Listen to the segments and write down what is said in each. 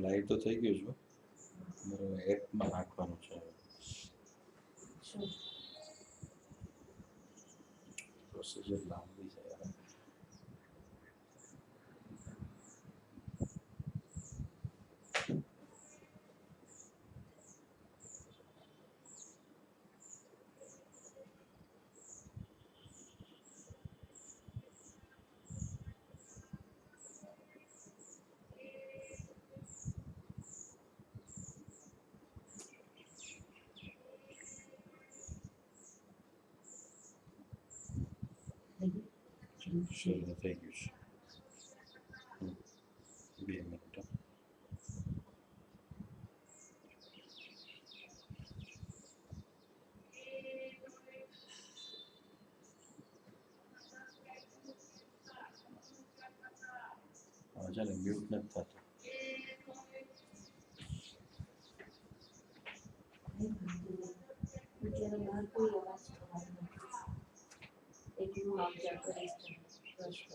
લાઈ તો થઈ ગયું છે, મારે એપમાં નાખવાનું છે, પ્રોસિજર લાંબી છે યાર. શરૂ થઈ ગયું છે. 2 મિનિટ. ચાલે મ્યુટ નથી થતું. અત્યારે બહાર કોઈ અવાજ કરવાનો નથી. એકલું આવજા કરીશ પ્રશ્ન.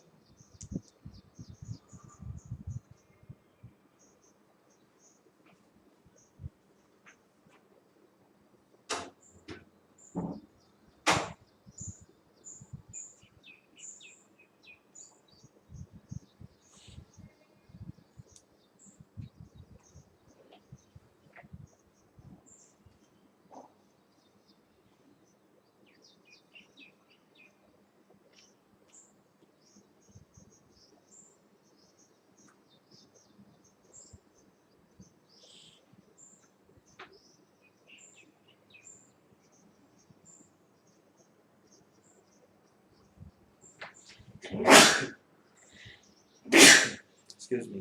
Excuse me.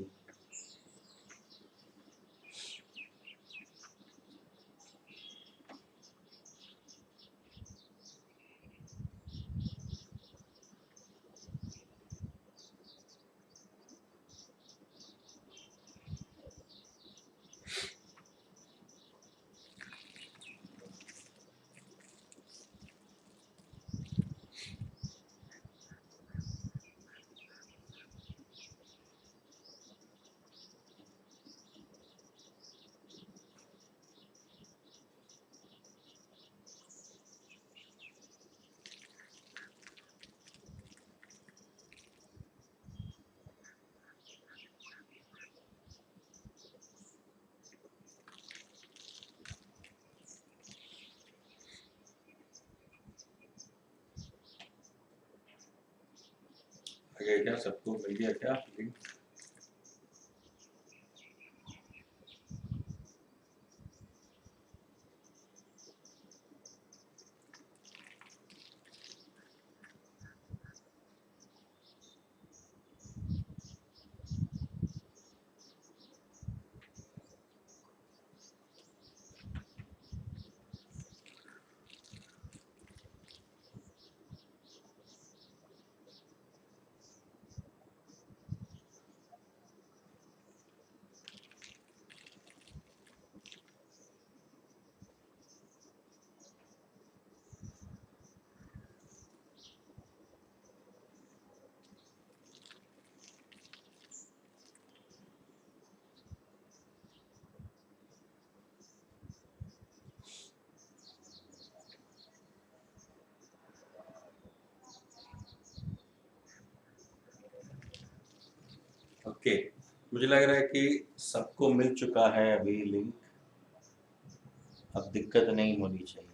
आगे क्या सबको मिल गया क्या लिंक? ओके, मुझे लग रहा है कि सबको मिल चुका है अभी लिंक, अब दिक्कत नहीं होनी चाहिए.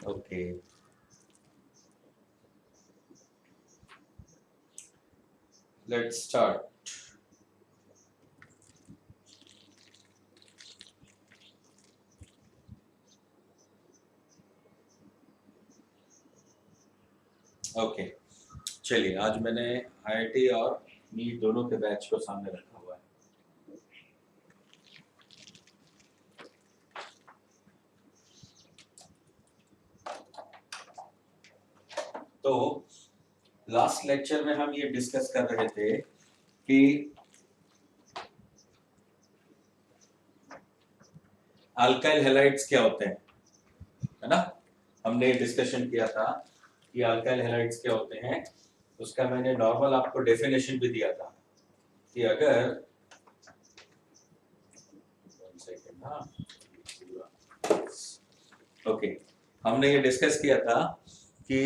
Okay, let's start. ओके, चलिए आज मैंने आईआईटी और नीट दोनों के बैच को सामने रखा हुआ है. तो लास्ट लेक्चर में हम ये डिस्कस कर रहे थे कि अल्काइल हैलाइड्स क्या होते हैं. है ना। हमने डिस्कशन किया था कि अल्काइल हैलाइड्स क्या होते हैं, उसका मैंने नॉर्मल आपको डेफिनेशन भी दिया था कि अगर ओके हमने ये डिस्कस किया था कि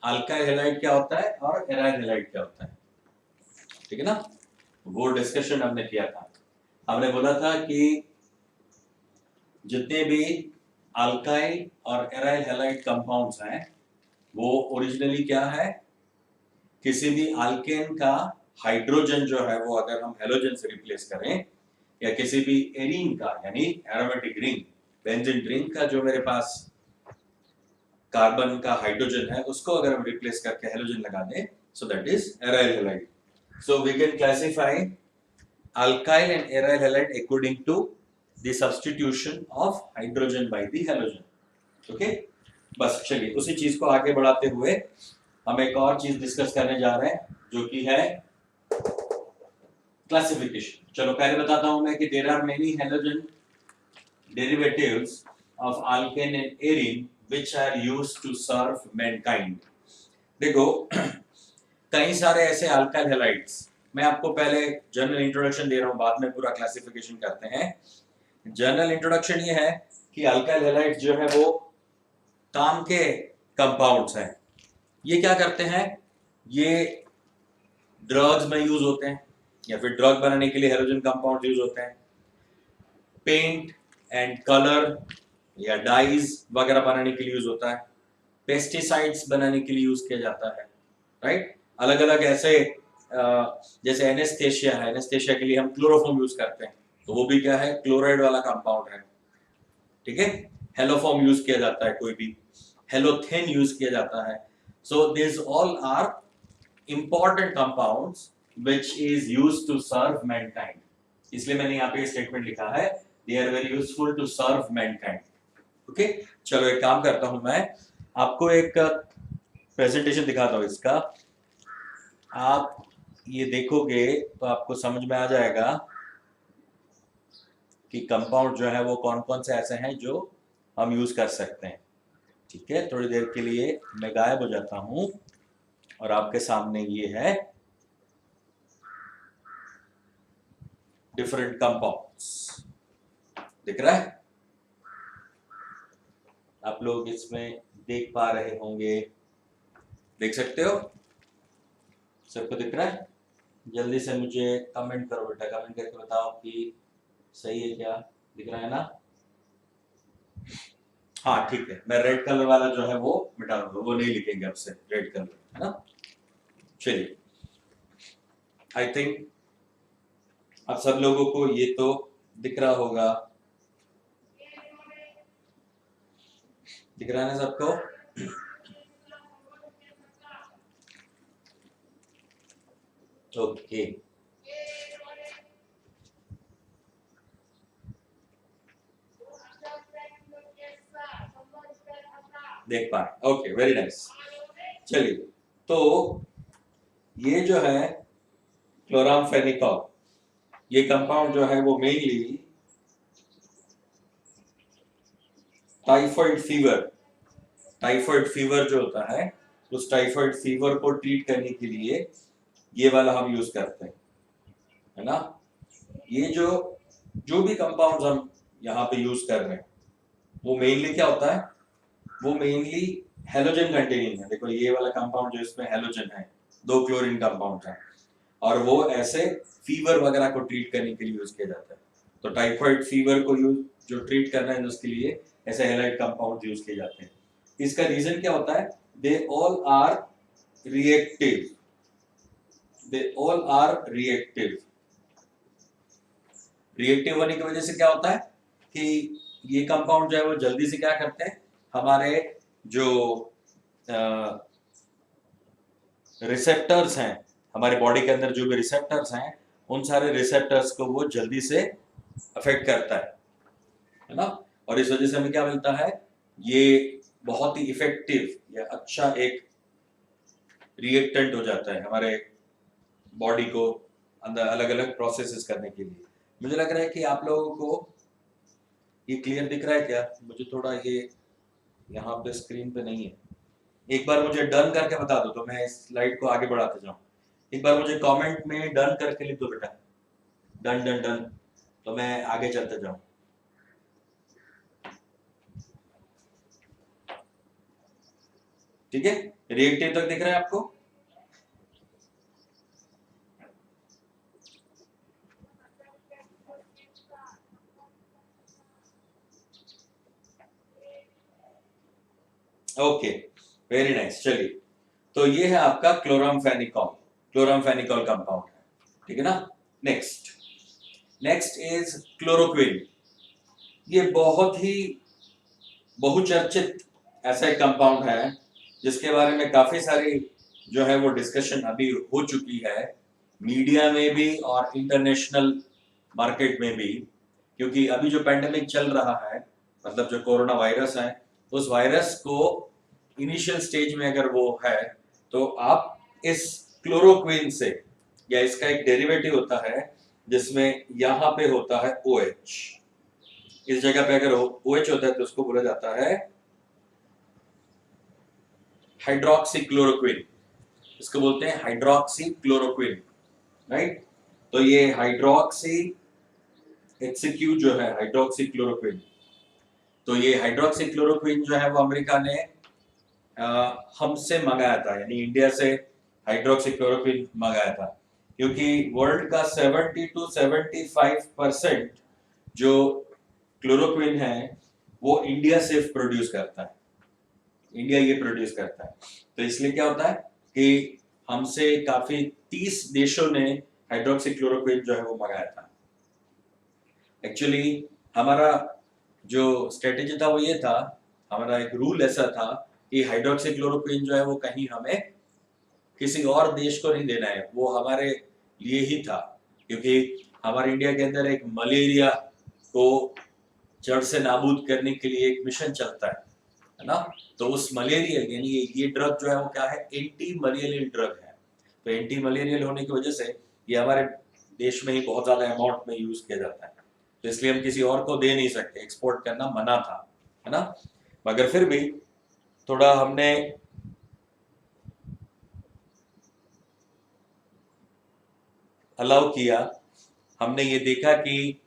अल्काइल हैलाइड क्या होता है और एराइल हैलाइड क्या होता है, ठीक है ना। वो डिस्कशन हमने किया था। हमने बोला था कि जितने भी अल्काइल और एराइल हैलाइड कंपाउंड्स हैं वो ओरिजिनली क्या है, किसी भी अल्केन का हाइड्रोजन जो है वो अगर हम हैलोजन से रिप्लेस करें, या किसी भी एरीन का यानी एरोमेटिक रिंग बेंजीन रिंग का जो मेरे पास कार्बन का हाइड्रोजन है उसको अगर हम रिप्लेस करके हैलोजन लगा दें, so that is aryl halide. So we can classify alkyl and aryl halide according to the substitution of hydrogen by the halogen. Okay, बस चलिए उसी चीज को आगे बढ़ाते हुए हम एक और चीज डिस्कस करने जा रहे हैं जो कि है क्लासिफिकेशन। चलो पहले बताता हूं मैं कि there are many halogen derivatives of alkane and arene which are used to serve mankind. देखो कई सारे ऐसे अल्काइल हैलाइड्स, मैं आपको पहले जनरल इंट्रोडक्शन दे रहा हूं, बाद में पूरा क्लासिफिकेशन करते हैं। जनरल इंट्रोडक्शन ये है कि अल्काइल हैलाइड्स जो है वो काम के कंपाउंड्स हैं। ये क्या करते हैं, ये ड्रग्स में यूज होते हैं या फिर ड्रग बनाने के लिए हैलोजन कंपाउंड यूज होते हैं। पेंट एंड कलर या डाइज वगैरह बनाने के लिए यूज होता है। पेस्टिसाइड्स बनाने के लिए यूज किया जाता है, राइट। अलग अलग ऐसे जैसे एनेस्थेशिया है, एनेस्थेशिया के लिए हम क्लोरोफॉर्म यूज करते हैं, तो वो भी क्या है, क्लोराइड वाला कंपाउंड है, ठीक है। हेलोफॉर्म यूज किया जाता है, कोई भी हेलोथेन यूज किया जाता है। So this all are important compounds which is used to serve mankind। इसलिए मैंने यहाँ पे स्टेटमेंट लिखा है they are very useful to serve mankind। Okay, चलो एक काम करता हूं, मैं आपको एक प्रेजेंटेशन दिखाता हूं इसका। आप ये देखोगे तो आपको समझ में आ जाएगा कि कंपाउंड जो है वो कौन कौन से ऐसे हैं जो हम यूज कर सकते हैं। ठीक है, थोड़ी देर के लिए मैं गायब हो जाता हूं और आपके सामने ये है डिफरेंट कंपाउंड्स, दिख रहा है, आप लोग इसमें देख पा रहे होंगे, देख सकते हो, सबको दिख रहा है। जल्दी से मुझे कमेंट करो बेटा, कमेंट करके बताओ कि सही है क्या, दिख रहा है ना। हाँ ठीक है, मैं रेड कलर वाला जो है वो मिटा दूंगा, वो नहीं लिखेंगे अब से रेड कलर, है ना। चलिए, आई थिंक अब सब लोगों को ये तो दिख रहा होगा, दिख रहा है ना सबको। ओके, देख पा रहे, ओके वेरी नाइस। चलिए, तो ये जो है क्लोरामफेनिकॉल, ये कंपाउंड जो है वो मेनली टाइफाइड फीवर जो होता है उस टाइफाइड फीवर को ट्रीट करने के लिए ये वाला हम यूज करते हैं, है ना। ये जो भी कंपाउंड्स हम यहाँ पे यूज कर रहे हैं वो मेनली क्या होता है, वो मेनली हेलोजन कंटेनिंग है। देखो ये वाला कंपाउंड जो इसमें हेलोजन है, 2 क्लोरीन कंपाउंड है, और वो ऐसे फीवर वगैरह को ट्रीट करने के लिए यूज किया जाता है। तो टाइफाइड फीवर को यूज जो ट्रीट करना है उसके लिए ऐसे हैलाइड कंपाउंड यूज किए जाते हैं। इसका रीजन क्या होता है, they all are reactive, reactive होने की वजह से क्या होता है कि ये कंपाउंड जो है वो जल्दी से क्या करते हैं, हमारे जो रिसेप्टर्स हैं हमारे बॉडी के अंदर, जो भी रिसेप्टर्स हैं उन सारे रिसेप्टर्स को वो जल्दी से अफेक्ट करता है ना। और इस वजह से हमें क्या मिलता है, ये बहुत ही इफेक्टिव या अच्छा एक रिएक्टेंट हो जाता है हमारे बॉडी को अंदर अलग अलग प्रोसेसेस करने के लिए। मुझे लग रहा है कि आप लोगों को ये क्लियर दिख रहा है क्या? मुझे थोड़ा ये यहाँ पे स्क्रीन पे नहीं है। एक बार मुझे डन करके बता दो तो मैं इस स्लाइड को आगे बढ़ाते जाऊं। एक बार मुझे कमेंट में डन करके लिख दो बेटा, डन डन डन, तो मैं आगे चलते जाऊं। ठीक है, रिएक्टिव तक दिख रहा है आपको? Okay, very nice. चलिए, तो ये है आपका क्लोरामफेनिकॉल, क्लोरामफेनिकॉल कंपाउंड है, ठीक है ना। Next, next is chloroquine. ये बहुत ही बहुचर्चित ऐसा एक कंपाउंड है जिसके बारे में काफी सारी जो है वो डिस्कशन अभी हो चुकी है, मीडिया में भी और इंटरनेशनल मार्केट में भी। क्योंकि अभी जो पेंडेमिक चल रहा है, मतलब जो कोरोना वायरस है, उस वायरस को इनिशियल स्टेज में अगर वो है तो आप इस क्लोरोक्विन से, या इसका एक डेरिवेटिव होता है जिसमें यहाँ पे होता है OH, इस जगह पे अगर OH होता है तो उसको बोला जाता है हाइड्रोक्सीक्लोरोक्विन, इसको बोलते हैं हाइड्रोक्सीक्लोरोक्विन, राइट। तो ये हाइड्रोक्सी HCQ जो है हाइड्रोक्सीक्लोरोक्विन, तो ये हाइड्रोक्सीक्लोरोक्विन जो है वो अमेरिका ने हमसे मंगाया था, यानी इंडिया से हाइड्रोक्सीक्लोरोक्विन मंगाया था। क्योंकि वर्ल्ड का 70 to 75% जो क्लोरोक्विन है वो इंडिया से प्रोड्यूस करता है, इंडिया ये प्रोड्यूस करता है। तो इसलिए क्या होता है कि हमसे काफी 30 देशों ने हाइड्रोक्सीक्लोरोक्विन जो है वो मंगाया था। एक्चुअली हमारा जो स्ट्रेटेजी था वो ये था, हमारा एक रूल ऐसा था कि हाइड्रोक्सीक्लोरोक्विन जो है वो कहीं हमें किसी और देश को नहीं देना है, वो हमारे लिए ही था। क्योंकि हमारे इंडिया के अंदर एक मलेरिया को जड़ से नाबूद करने के लिए एक मिशन चलता है ना। तो उस मलेरिया यानी ये ड्रग जो है वो क्या है, एंटी मलेरियल ड्रग है। तो एंटी मलेरियल होने की वजह से ये हमारे देश में ही बहुत ज्यादा अमाउंट में यूज किया जाता है, तो इसलिए हम किसी और को दे नहीं सकते, एक्सपोर्ट करना मना था, है ना। मगर फिर भी थोड़ा हमने अलाउ किया। हमने ये देखा कि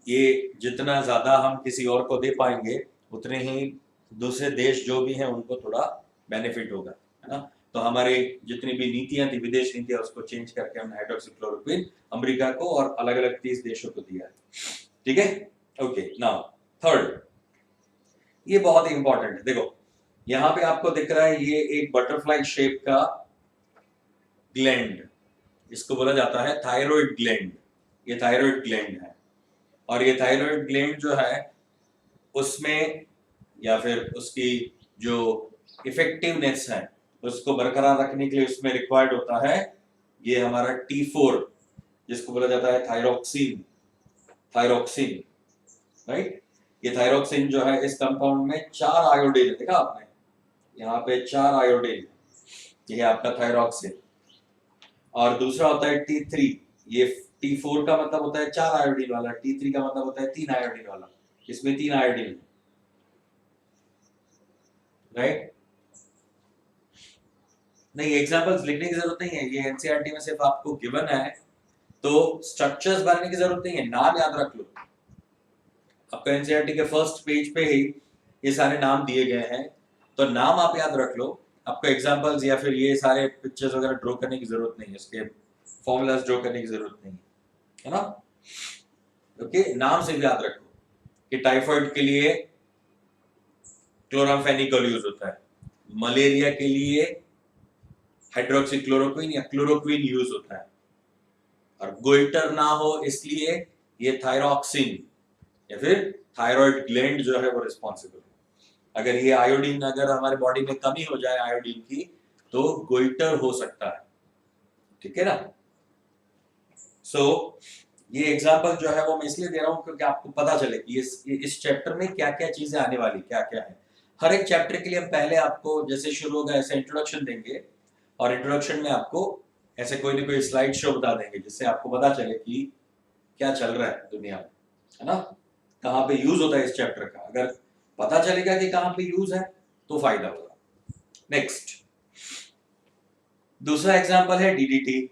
ये जितना ज्यादा हम किसी और को दे पाएंगे उतने ही दूसरे देश जो भी हैं उनको थोड़ा बेनिफिट होगा, है ना। तो हमारे जितनी भी नीतियां थी, विदेश नीतियां, उसको चेंज करके हमने हाइड्रोक्सीक्लोरोक्विन अमेरिका को और अलग अलग 30 देशों को दिया है, ठीक है। ओके, नाउ थर्ड, ये बहुत ही इंपॉर्टेंट है। देखो यहाँ पे आपको दिख रहा है ये एक बटरफ्लाई शेप का ग्लैंड, इसको बोला जाता है थायराइड ग्लैंड। ये थायराइड ग्लैंड है, और ये थायराइड ग्लैंड जो है उसमें या फिर उसकी जो इफेक्टिवनेस है उसको बरकरार रखने के लिए उसमें रिक्वायर्ड होता है ये हमारा T4, जिसको बोला जाता है थायरोक्सिन, थायरोक्सिन, राइट। ये थायरोक्सिन जो है इस कंपाउंड में 4 आयोडीन है, देखा आपने यहाँ पे 4 आयोडीन, ये है आपका थायरोक्सिन। और दूसरा होता है T3, ये T4 का मतलब होता है 4 आयोडीन वाला, T3 का मतलब होता है 3 आयोडीन वाला, इसमें 3 आयोडीन है, राइट। नहीं, एग्जांपल्स लिखने की जरूरत नहीं है, ये एनसीईआरटी में सिर्फ आपको गिवन है, तो स्ट्रक्चर्स बनाने की जरूरत नहीं है, नाम याद रख लो। आपको एनसीईआरटी के फर्स्ट पेज पे ही ये सारे नाम दिए गए हैं, तो नाम आप याद रख लो। आपको एग्जांपल्स या फिर ये सारे पिक्चर्स वगैरह ड्रॉ करने की जरूरत नहीं है, इसके फॉर्मूलाज ड्रॉ करने की जरूरत नहीं है ना। ओके, नाम से याद रखो कि टाइफाइड के लिए क्लोरामफेनिकॉल यूज होता है, मलेरिया के लिए हाइड्रोक्सीक्लोरोक्विन या क्लोरोक्विन यूज होता है, और गोइटर ना हो इसलिए ये थायरोक्सिन या फिर थायराइड ग्लैंड जो है वो रिस्पॉन्सिबल है। अगर ये आयोडीन अगर हमारे बॉडी में कमी हो जाए आयोडीन की तो गोइटर हो सकता है, ठीक है ना। सो ये एग्जांपल जो है वो मैं इसलिए दे रहा हूं क्योंकि आपको पता चले कि इस चैप्टर में क्या क्या चीजें आने वाली, क्या क्या है। हर एक चैप्टर के लिए हम पहले आपको जैसे शुरू होगा ऐसे इंट्रोडक्शन देंगे, और इंट्रोडक्शन में आपको ऐसे कोई ना कोई स्लाइड शो बता देंगे जिससे आपको पता चले कि क्या चल रहा है दुनिया में, है ना। कहाँ पे यूज होता है इस चैप्टर का, अगर पता चलेगा कि कहाँ पे यूज है तो फायदा होगा। नेक्स्ट, दूसरा एग्जांपल है डीडीटी।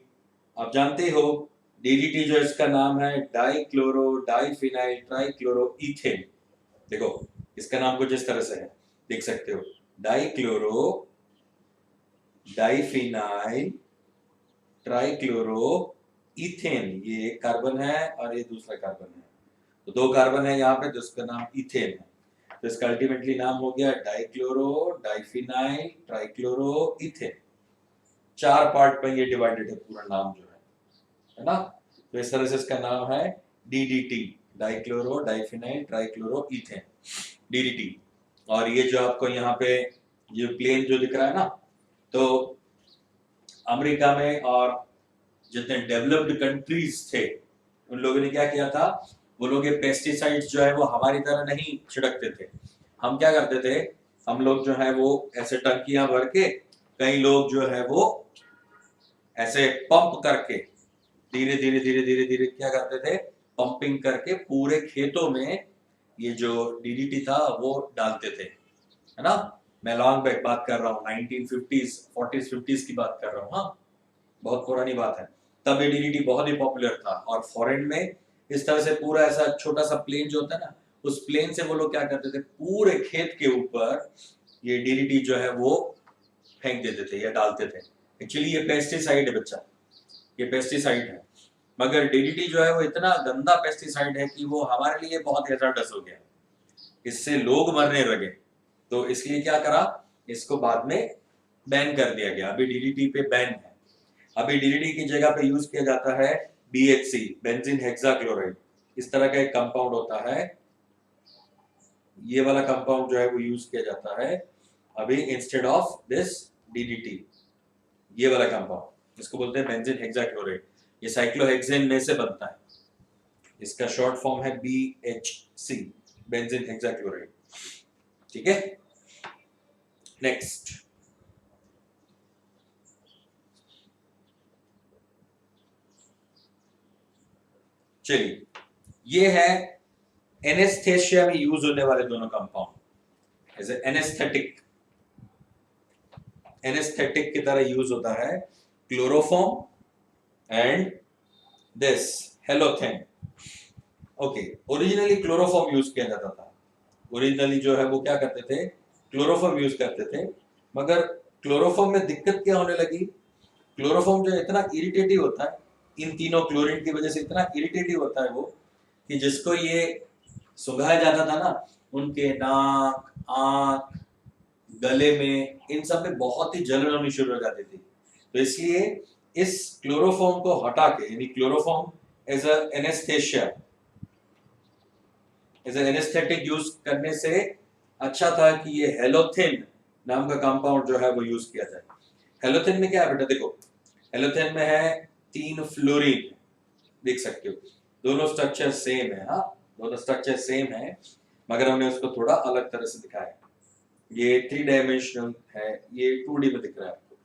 आप जानते हो डीडीटी जो इसका नाम है डाइक्लोरो डाइफिनाइल ट्राइक्लोरोइथेन। देखो इसका नाम कुछ इस तरह से है, देख सकते हो, डाइक्लोरो डाइफिनाइल ट्राइक्लोरोइथेन। ये एक कार्बन है और ये दूसरा कार्बन है, तो दो कार्बन है यहाँ पे, जिसका नाम इथेन है, तो इसका अल्टीमेटली नाम हो गया डाइक्लोरो डाइफिनाइल ट्राइक्लोरोइथेन। 4 पार्ट में ये डिवाइडेड है पूरा नाम जो है ना। तो इस तरह से इसका नाम है डीडीटी, डाइक्लोरो डाइफिनाइल ट्राइक्लोरोइथेन, डीडीटी। और ये जो आपको यहाँ पे ये प्लेन जो दिख रहा है ना, तो अमेरिका में और जितने डेवलप्ड कंट्रीज थे उन लोगों ने क्या किया था, वो लोग ये पेस्टिसाइड्स जो है वो हमारी तरह नहीं छिड़कते थे। हम क्या करते थे, हम लोग जो है वो ऐसे टंकियां भर के, कई लोग जो है वो ऐसे पंप करके धीरे धीरे धीरे धीरे धीरे क्या करते थे, पंपिंग करके पूरे खेतों में ये जो डीडीटी था वो डालते थे, है ना। मैं लॉन्ग बैक बात कर रहा हूँ, 1950s 40s 50s की बात कर रहा हूँ। हाँ, बहुत पुरानी बात है। तब ये डीडीटी बहुत ही पॉपुलर था, और फॉरेन में इस तरह से पूरा ऐसा छोटा सा प्लेन जो होता है ना, उस प्लेन से वो लोग क्या करते थे, पूरे खेत के ऊपर ये डीडीटी जो है वो फेंक देते थे या डालते थे। एक्चुअली ये पेस्टिसाइड है बच्चा, ये पेस्टिसाइड है, मगर डीडीटी जो है वो इतना गंदा पेस्टिसाइड है कि वो हमारे लिए बहुत हैजर्डस हो गया, इससे लोग मरने लगे। तो इसलिए क्या करा, इसको बाद में बैन कर दिया गया। अभी डीडीटी पे बैन है। अभी डीडीटी की जगह पे यूज किया जाता है BHC, बेंजीन हेक्साक्लोराइड। इस तरह का एक कंपाउंड होता है, ये वाला कंपाउंड जो है वो यूज किया जाता है अभी इंस्टेड ऑफ दिस डीडीटी। ये वाला कंपाउंड इसको बोलते हैं बेंजीन हेक्साक्लोराइड। ये साइक्लोहेक्सेन में से बनता है, इसका शॉर्ट फॉर्म है BHC, बेंजीन हेक्साक्लोराइड। ठीक है, नेक्स्ट, चलिए, ये है एनेस्थेशिया में यूज होने वाले दोनों कंपाउंड। एज एनेस्थेटिक, एनेस्थेटिक की तरह यूज होता है chloroform and this halothane. Okay, originally chloroform use किया जाता था। ओरिजिनली जो है वो क्या करते थे, क्लोरोफॉर्म यूज करते थे, मगर क्लोरोफॉर्म में दिक्कत क्या होने लगी, क्लोरोफॉर्म जो इतना इरिटेटिव होता है, इन तीनों क्लोरीन की वजह से इतना इरिटेटिव होता है वो, कि जिसको ये सुंघाया जाता था ना, उनके नाक, आंख, गले में, इन सब में बहुत ही जलन होनी शुरू हो जाती थी। तो इसलिए इस क्लोरोफॉर्म को हटा के, यानी chloroform as a anaesthesia, as an anaesthetic use करने से अच्छा था कि ये हेलोथेन नाम का कंपाउंड जो है वो यूज किया जाए। हेलोथेन में क्या है बेटा, देखो हेलोथेन में है 3 फ्लोरीन, देख सकते हो, दोनों स्ट्रक्चर सेम है। हाँ, दोनों स्ट्रक्चर सेम है, मगर हमने उसको थोड़ा अलग तरह से दिखाया है। ये 3 डायमेंशनल है, ये 2D में दिख रहा है आपको,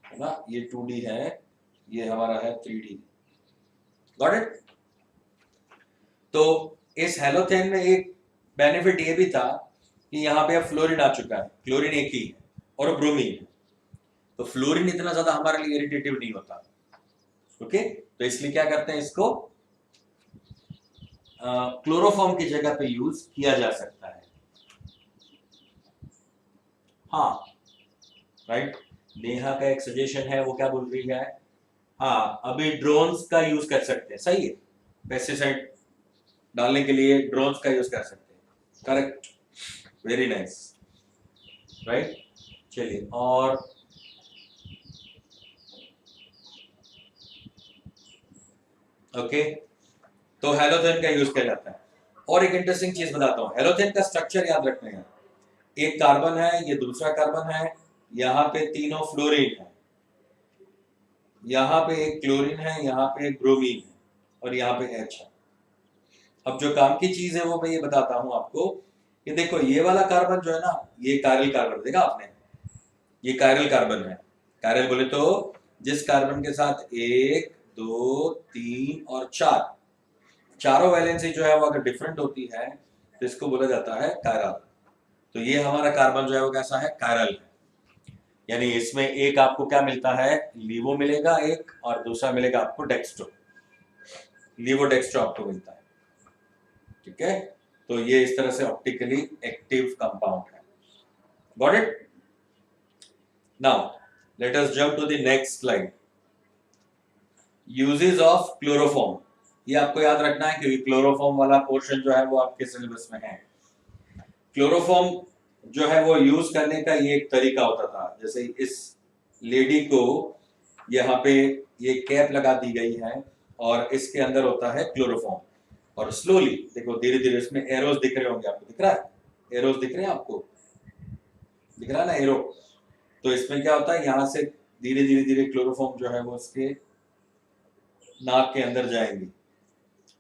है ना, ये 2D है, ये हमारा है 3D। Got it. तो इस हेलोथेन में एक बेनिफिट ये भी था कि यहाँ पे अब फ्लोरीन आ चुका है, क्लोरीन एक ही है और ब्रोमीन है, तो फ्लोरीन इतना ज्यादा हमारे लिए इरिटेटिव नहीं होता। ओके, तो इसलिए क्या करते हैं, इसको क्लोरोफॉर्म की जगह पे यूज किया जा सकता है। हाँ, राइट, नेहा का एक सजेशन है, वो क्या बोल रही है, हाँ अभी ड्रोन्स का यूज कर सकते हैं, सही है, पेस्टिसाइड डालने के लिए ड्रोन्स का यूज कर सकते हैं, करेक्ट, वेरी नाइस, राइट। चलिए, और ओके, तो हेलोथेन का यूज किया जाता है। और एक इंटरेस्टिंग चीज बताता हूँ, हेलोथेन का स्ट्रक्चर याद रखना है, एक कार्बन है, ये दूसरा कार्बन है, यहाँ पे तीनों फ्लोरीन है, यहाँ पे एक क्लोरीन है, यहाँ पे एक ब्रोमीन है, और यहाँ पे H है। अब जो काम की चीज है वो मैं ये बताता हूँ आपको कि देखो ये वाला कार्बन जो है ना, ये कायरल कार्बन, देखा आपने, ये कायरल कार्बन है। कायरल बोले तो जिस कार्बन के साथ 1 2 3 और 4 चारों वैलेंसी जो है वो अगर डिफरेंट होती है तो इसको बोला जाता है कायरल। तो ये हमारा कार्बन जो है वो कैसा है, कायरल है। यानी इसमें एक आपको क्या मिलता है, लीवो मिलेगा एक, और दूसरा मिलेगा आपको डेक्स्ट्रो। लीवो डेक्स्ट्रो आपको मिलता है, ठीक है। तो ये इस तरह से ऑप्टिकली एक्टिव कंपाउंड है। Got it? Now let us jump to the next slide. Uses of chloroform, ये आपको याद रखना है क्योंकि क्लोरोफॉर्म वाला पोर्शन जो है वो आपके सिलेबस में है। क्लोरोफॉर्म जो है वो यूज करने का ये एक तरीका होता था। जैसे इस लेडी को यहाँ पे ये कैप लगा दी गई है और इसके अंदर होता है क्लोरोफॉर्म, और स्लोली देखो धीरे धीरे इसमें एरोस दिख रहे होंगे आपको, दिख रहा है? एरोस दिख रहे हैं आपको, दिख रहा है ना एरो? तो इसमें क्या होता है, यहाँ से धीरे धीरे धीरे क्लोरोफॉर्म जो है वो उसके नाक के अंदर जाएंगे।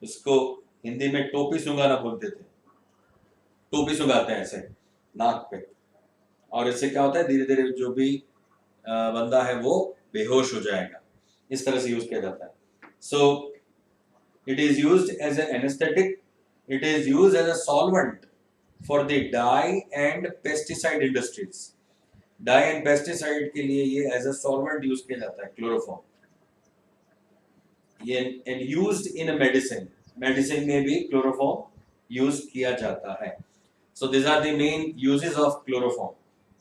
इसको हिंदी में टोपी सुंघाना बोलते थे, टोपी सुंघाते हैं ऐसे नाक पे, और इससे क्या होता है धीरे धीरे जो भी बंदा है वो बेहोश हो जाएगा। इस तरह से यूज किया जाता है। So it is used as an anaesthetic, it is used as a solvent for the dye and pesticide industries. Dye and pesticide के लिए ये एज अ सॉल्वेंट यूज किया जाता है क्लोरोफॉर्म। ये and used in a medicine, medicine में भी chloroform use किया जाता है। So these are the main uses of chloroform: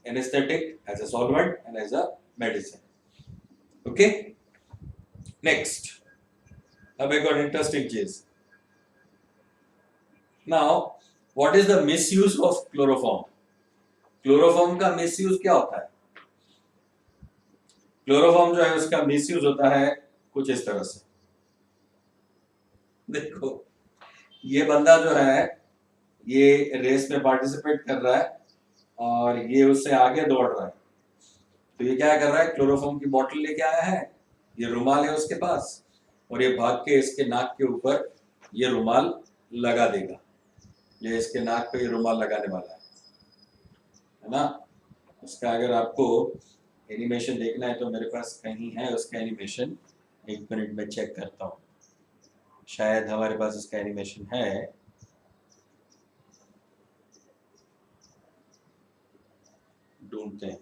anesthetic, as a solvent, and as a medicine. Okay. Next, अब एक और interesting चीज. Now, what is the misuse of chloroform? Chloroform का misuse क्या होता है? Chloroform जो है उसका misuse होता है कुछ इस तरह से। देखो, ये बंदा जो है ये रेस में पार्टिसिपेट कर रहा है और ये उससे आगे दौड़ रहा है। तो ये क्या कर रहा है, क्लोरोफॉर्म की बोतल लेके आया है, ये रुमाल है उसके पास, और ये भाग के इसके नाक के ऊपर ये रुमाल लगा देगा। ये इसके नाक पे ये रुमाल लगाने वाला है ना। उसका अगर आपको एनिमेशन देखना है तो मेरे पास कहीं है उसका एनिमेशन, एक मिनट में चेक करता हूँ, शायद हमारे पास इसका एनिमेशन है। ढूंढते हैं।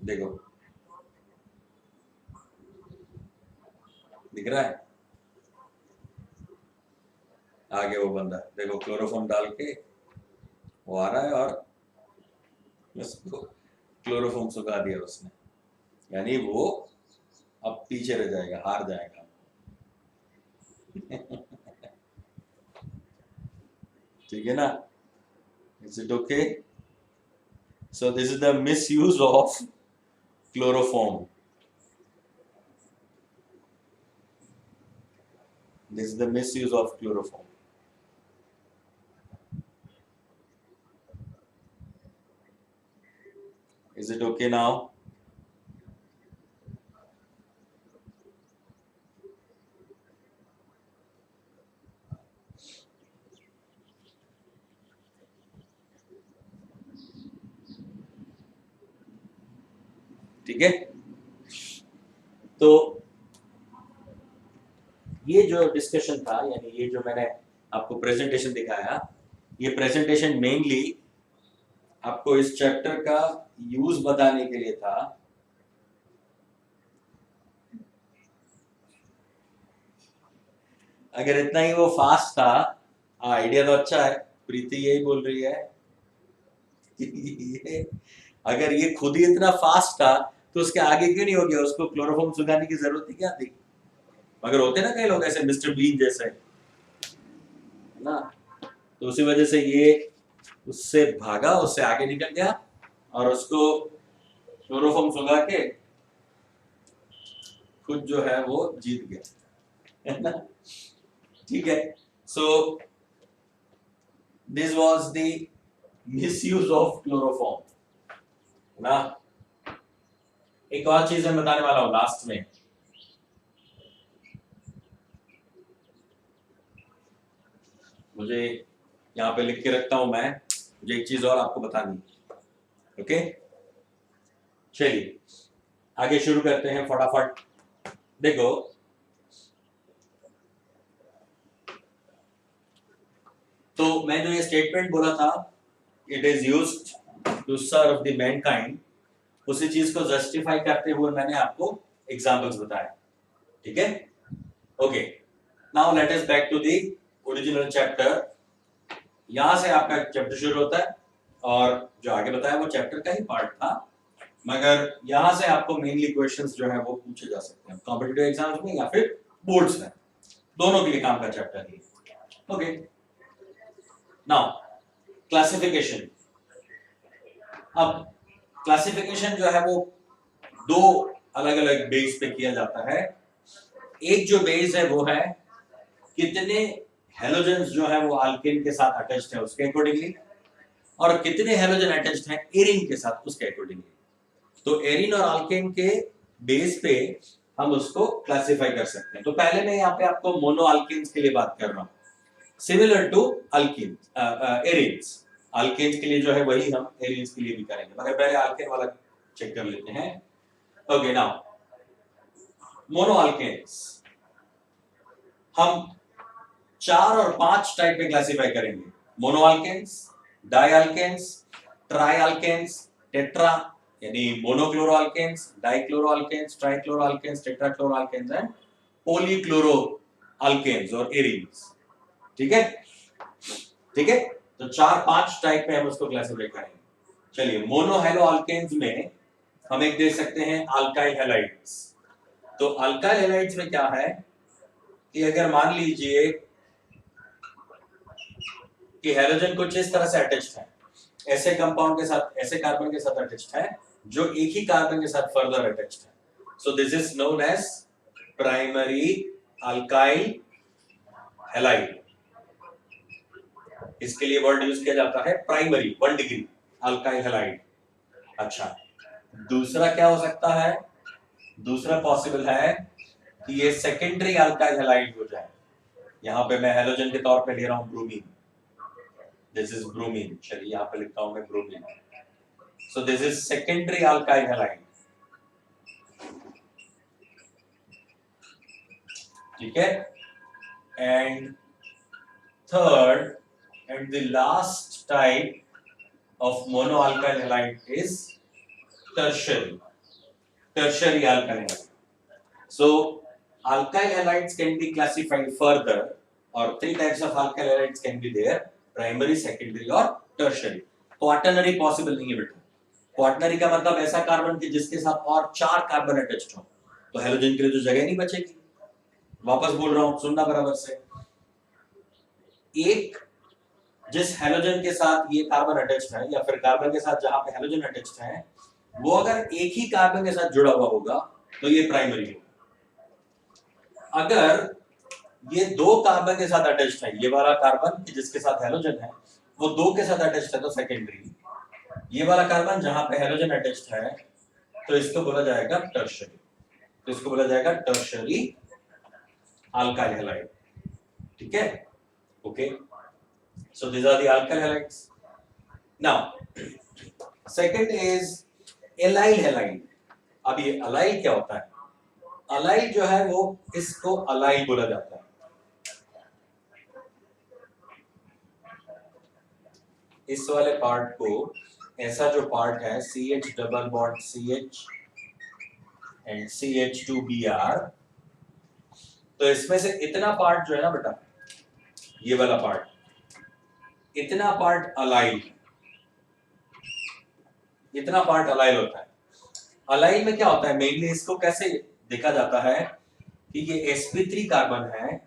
देखो दिख रहा है आगे वो बंदा, देखो क्लोरोफॉर्म डाल के वो आ रहा है और उसको क्लोरोफॉर्म सुखा दिया उसने, यानी वो अब पीछे रह जाएगा, हार जाएगा। ठीक है ना? Is it okay? So this is the misuse of chloroform. This is the misuse of chloroform. Is it okay now? ठीक है। तो ये जो डिस्कशन था, यानी ये जो मैंने आपको प्रेजेंटेशन दिखाया, ये प्रेजेंटेशन मेनली आपको इस चैप्टर का यूज बताने के लिए था। अगर इतना ही वो फास्ट था, आइडिया तो अच्छा है, प्रीति यही बोल रही है। अगर ये खुद ही इतना फास्ट था तो उसके आगे क्यों नहीं हो गया, उसको क्लोरोफॉर्म सुखाने की जरूरत ही क्या थी? मगर होते ना कई लोग ऐसे मिस्टर बीन जैसे ना, तो उसी वजह से ये उससे भागा, उससे आगे निकल गया और उसको क्लोरोफॉर्म सुखा के खुद जो है वो जीत गया, है ना? ठीक है। So this was the misuse of chloroform ना। एक और चीज मैं बताने वाला हूं लास्ट में। मुझे यहाँ पे लिख के रखता हूं मैं, मुझे एक चीज और आपको बतानी। ओके, चलिए आगे शुरू करते हैं फटाफट। देखो, तो मैं जो ये स्टेटमेंट बोला था, it is used to serve the mankind, उसी चीज को जस्टिफाई करते हुए मैंने आपको एग्जांपल्स बताए। ठीक है, okay. Now let us back to the original chapter. यहां से आपका चैप्टर शुरू होता है, और जो आगे बताया वो चैप्टर का ही पार्ट था, मगर यहां से आपको मेनली क्वेश्चंस जो है वो पूछे जा सकते हैं कॉम्पिटिटिव एग्जाम्स में या फिर बोर्ड्स में, दोनों के लिए काम का चैप्टर है। Okay, now classification. अब क्लासिफिकेशन जो है वो दो अलग अलग बेस पे किया जाता है। एक जो बेस है वो है कितने हेलोजेंस जो है वो अल्केन के साथ अटैच्ड है उसके अकॉर्डिंगली, और कितने हेलोजन अटैच्ड है एरिन के साथ उसके अकॉर्डिंगली। तो एरिन और अल्केन के बेस पे हम उसको क्लासिफाई कर सकते हैं। तो पहले मैं यहाँ पे आपको मोनो अल्केन्स के लिए बात कर रहा हूँ, similar to alkene arenes. Alkanes के लिए जो है वही हम एरिन्स के लिए भी करेंगे, मगर पहले अल्केन वाला चेक कर लेते हैं। ओके, नाउ मोनो अल्केन्स हम 4 और 5 टाइप में क्लासिफाई करेंगे। Mono alkanes, di alkanes, tri alkanes, tetra यानी monochloro alkanes, dichloro alkanes, trichloro alkanes, tetrachloro alkanes and polychloro alkanes और एरिन्स। ठीक है, ठीक है। तो 4-5 टाइप में हम उसको क्लासिफाई करेंगे। चलिए, मोनो हेलो अल्केन्स में हम एक देख सकते हैं अल्काइल हैलाइड्स। तो अल्काइल हैलाइड्स में क्या है कि अगर मान लीजिए कि हेलोजन कुछ इस तरह से अटैच्ड है, ऐसे कंपाउंड के साथ, ऐसे कार्बन के साथ अटैच्ड है जो एक ही कार्बन के साथ फर्दर अटैच्ड है, so this is known as primary alkyl halide. इसके लिए वर्ड यूज किया जाता है प्राइमरी 1 डिग्री अल्काइल हैलाइड। अच्छा, दूसरा क्या हो सकता है? दूसरा पॉसिबल है कि ये सेकेंडरी अल्काइल हैलाइड हो जाए। यहां पे मैं हेलोजन के तौर पे ले रहा हूं ब्रोमीन, दिस इज ब्रोमीन। चलिए यहां पे लिखता हूं मैं bromine. So this is secondary alkyl halide. ठीक है, and third and the last type of monoalkyl halide is tertiary alkyl halide. So alkyl halides can be classified further, or 3 types of alkyl halides can be there: primary, secondary और tertiary. quaternary possible नहीं है बेटा। quaternary का मतलब ऐसा carbon कि जिसके साथ और 4 कार्बन अटैच्ड हो, तो हेलोजन के लिए तो जगह नहीं बचेगी। वापस बोल रहा हूं, सुनना बराबर से। एक जिस हेलोजन के साथ ये कार्बन अटैच्ड है, या फिर कार्बन के साथ जहां पे हेलोजन अटैच्ड है, वो अगर एक ही कार्बन के साथ जुड़ा हुआ होगा तो ये प्राइमरी होगा। अगर ये 2 कार्बन के साथ अटैच्ड है, ये वाला कार्बन जिसके साथ हेलोजन है वो 2 के साथ अटैच्ड है तो सेकेंडरी। ये वाला कार्बन जहां पे हेलोजन अटैच्ड है तो इसको बोला जाएगा टर्शियरी। तो इसको बोला जाएगा टर्शियरी अल्काइल हैलाइड। ठीक है, okay. So these are the alkyl halides. Now, second is allyl halide. अब ये allyl क्या होता है? allyl जो है वो इसको allyl बोला जाता है। इस वाले पार्ट को, ऐसा जो पार्ट है CH double bond CH and CH2Br, तो इसमें से इतना पार्ट जो है ना बेटा, ये वाला पार्ट, इतना पार्ट अलाइल, इतना पार्ट अलाइल होता है। अलाइल में क्या होता है, मेनली इसको कैसे देखा जाता है कि ये sp3 कार्बन है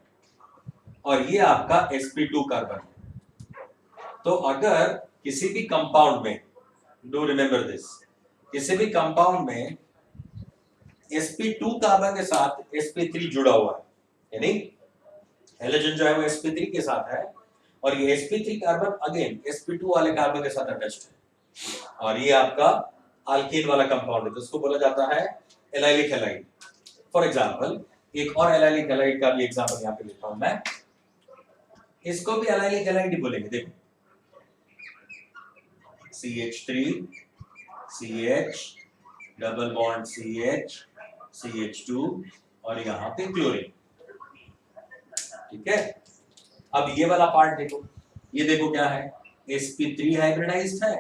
और ये आपका sp2 कार्बन है। तो अगर किसी भी कंपाउंड में, डू रिमेंबर दिस, किसी भी कंपाउंड में sp2 कार्बन के साथ sp3 जुड़ा हुआ है, यानी हेलोजन जो है वो sp3 के साथ है, और ये sp3 कार्बन अगेन sp2 वाले कार्बन के साथ अटैच्ड है, और ये आपका अल्केन वाला कंपाउंड है तो उसको बोला जाता है एलाइलिक हैलाइड। फॉर एग्जांपल एक और एलाइलिक हैलाइड का भी एग्जांपल यहाँ पे लिखता हूं मैं, इसको भी एलाइलिक हैलाइड ही बोलेंगे। देखो CH3 CH double bond CH CH2 और यहाँ पे क्लोरीन। ठीक है, अब ये वाला पार्ट देखो, ये देखो क्या है, sp3 हाइब्रिडाइज्ड है,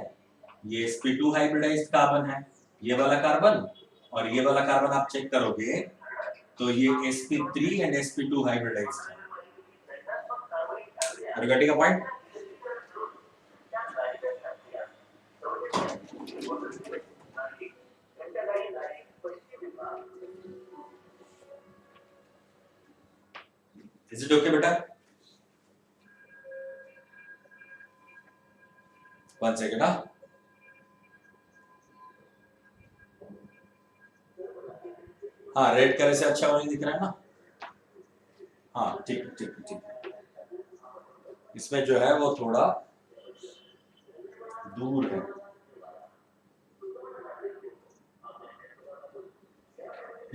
ये sp2 हाइब्रिडाइज्ड कार्बन है, ये वाला कार्बन और ये वाला कार्बन आप चेक करोगे तो ये sp3 एंड sp2 हाइब्रिडाइज्ड है। का पॉइंट। इज इट ओके बेटा? 1 सेकंड। हाँ रेड कलर से अच्छा वाली दिख रहा है ना? हाँ ठीक ठीक ठीक। इसमें जो है वो थोड़ा दूर है।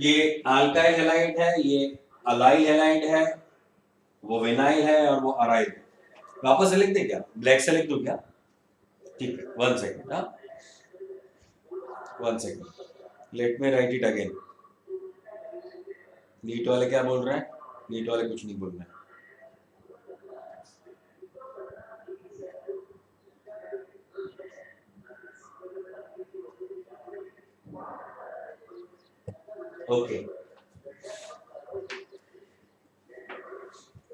ये अल्काइल हैलाइड है, ये अलाइल हैलाइड है, वो विनाइल है और वो अराइल है। वापस से लिख दे क्या? ब्लैक से लिख दूं क्या? ठीक है 1 second. 1 second, let me write it again. NEET वाले क्या बोल रहे हैं? नीट वाले कुछ नहीं बोल रहे हैं। ओके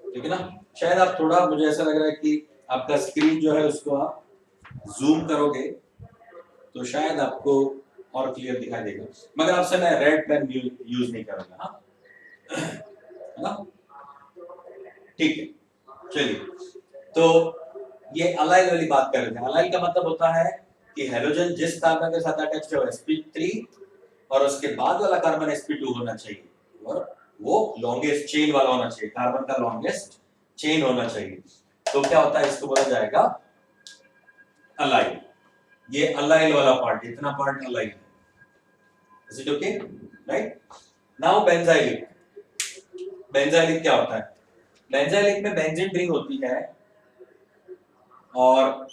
ठीक है ना? शायद आप थोड़ा, मुझे ऐसा लग रहा है कि आपका स्क्रीन जो है उसको आप जूम करोगे तो शायद आपको और क्लियर दिखाई देगा, मगर आपसे मैं रेड पेन यूज नहीं करूंगा। हाँ है ना? ठीक है चलिए, तो ये अलाइल वाली बात कर रहे थे। अलाइल का मतलब होता है कि हेलोजन जिस कार्बन के साथ अटैच्ड है sp3 और उसके बाद वाला कार्बन sp2 होना चाहिए और वो लॉन्गेस्ट चेन वाला होना चाहिए, कार्बन का लॉन्गेस्ट चेन होना चाहिए। तो क्या होता है, इसको बोला जाएगा अलाइल। ये अलाइल वाला पार्ट, इतना पार्ट अलाइल है। Is it okay? Right now benzylic. Benzylic क्या होता है? बेंजाइलिक में बेंजीन रिंग होती है और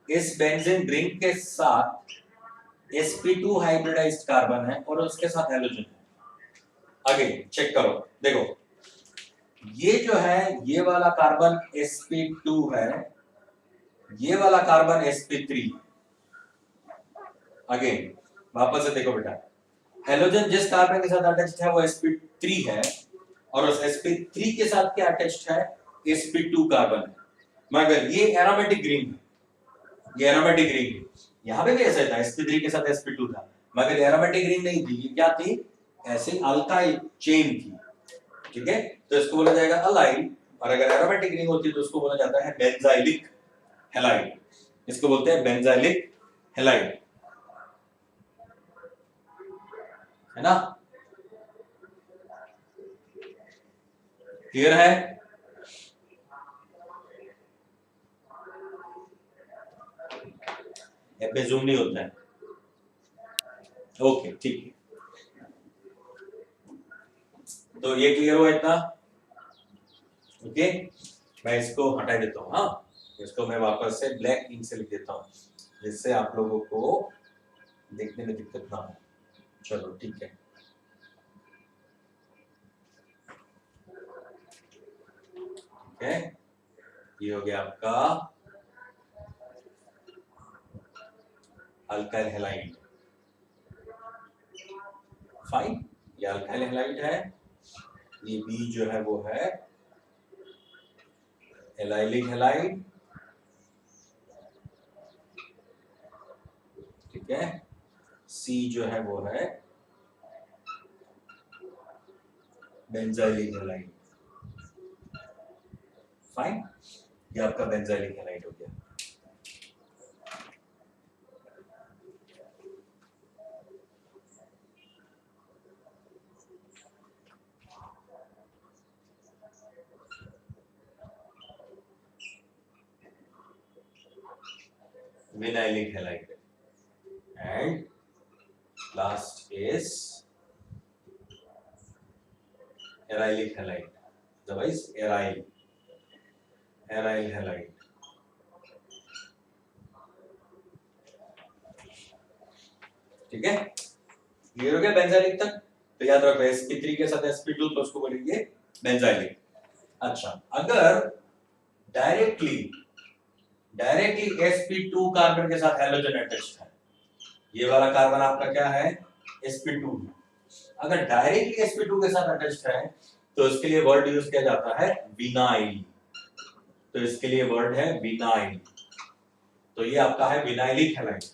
इस बेंजीन रिंग के साथ sp2 हाइब्रिडाइज्ड कार्बन है और उसके साथ हैलोजन है। अगेन चेक करो, देखो ये जो है ये वाला कार्बन sp2 है, ये वाला कार्बन sp3। अगेन वापस से देखो बेटा, हैलोजन जिस कार्बन के साथ अटैच्ड है वो sp3 है और उस sp3 के साथ क्या अटैच्ड है? sp2 कार्बन है, मगर ये एरोमेटिक रिंग है, ये एरोमेटिक रिंग है। यहां पे भी ऐसा था, sp3 के साथ sp2 था, मगर एरोमेटिक रिंग नहीं थी, ये क्या थी? ऐसे अल्काइल चेन थी। ठीक है, तो इसको बोला जाएगा अलाइल, और अगर एरोमेटिक रिंग होती तो उसको बोला जाता है बेंजाइलिक हैलाइड। इसको बोलते हैं बेंजाइलिक हैलाइड, है ना? क्लियर है? ऐप पे जूम नहीं होता है। ओके ठीक है, तो ये क्लियर हुआ इतना? ओके मैं इसको हटा देता हूँ। हाँ इसको मैं वापस से ब्लैक इंक से लिख देता हूँ जिससे आप लोगों को देखने में दिक्कत ना हो। चलो ठीक है, ठीक है, ये हो गया आपका अल्काइल हैलाइड। फाइन, ये अल्काइल हैलाइड है, ये बी जो है वो है एलाइलिक हैलाइड। ठीक है, सी जो है वो है बेंजाइलिक हैलाइड। फाइन, ये आपका बेंजाइलिक हैलाइड हो गया। Vinylic halide and Last is arylic halide, otherwise aryl halide. ठीक है, क्लियर हो गया बेंजाइलिक तक? तो याद रखो sp3 के साथ sp2 तो उसको बोलेंगे बेंजाइलिक। अच्छा, अगर डायरेक्टली sp2 कार्बन के साथ हैलोजन अटैच्ड है, ये वाला कार्बन आपका क्या है sp2, अगर डायरेक्टली sp2 के साथ अटैच्ड है तो इसके लिए वर्ड यूज किया जाता है विनाइल, तो इसके लिए वर्ड है विनाइल, तो ये आपका है विनाइलिक हैलाइड।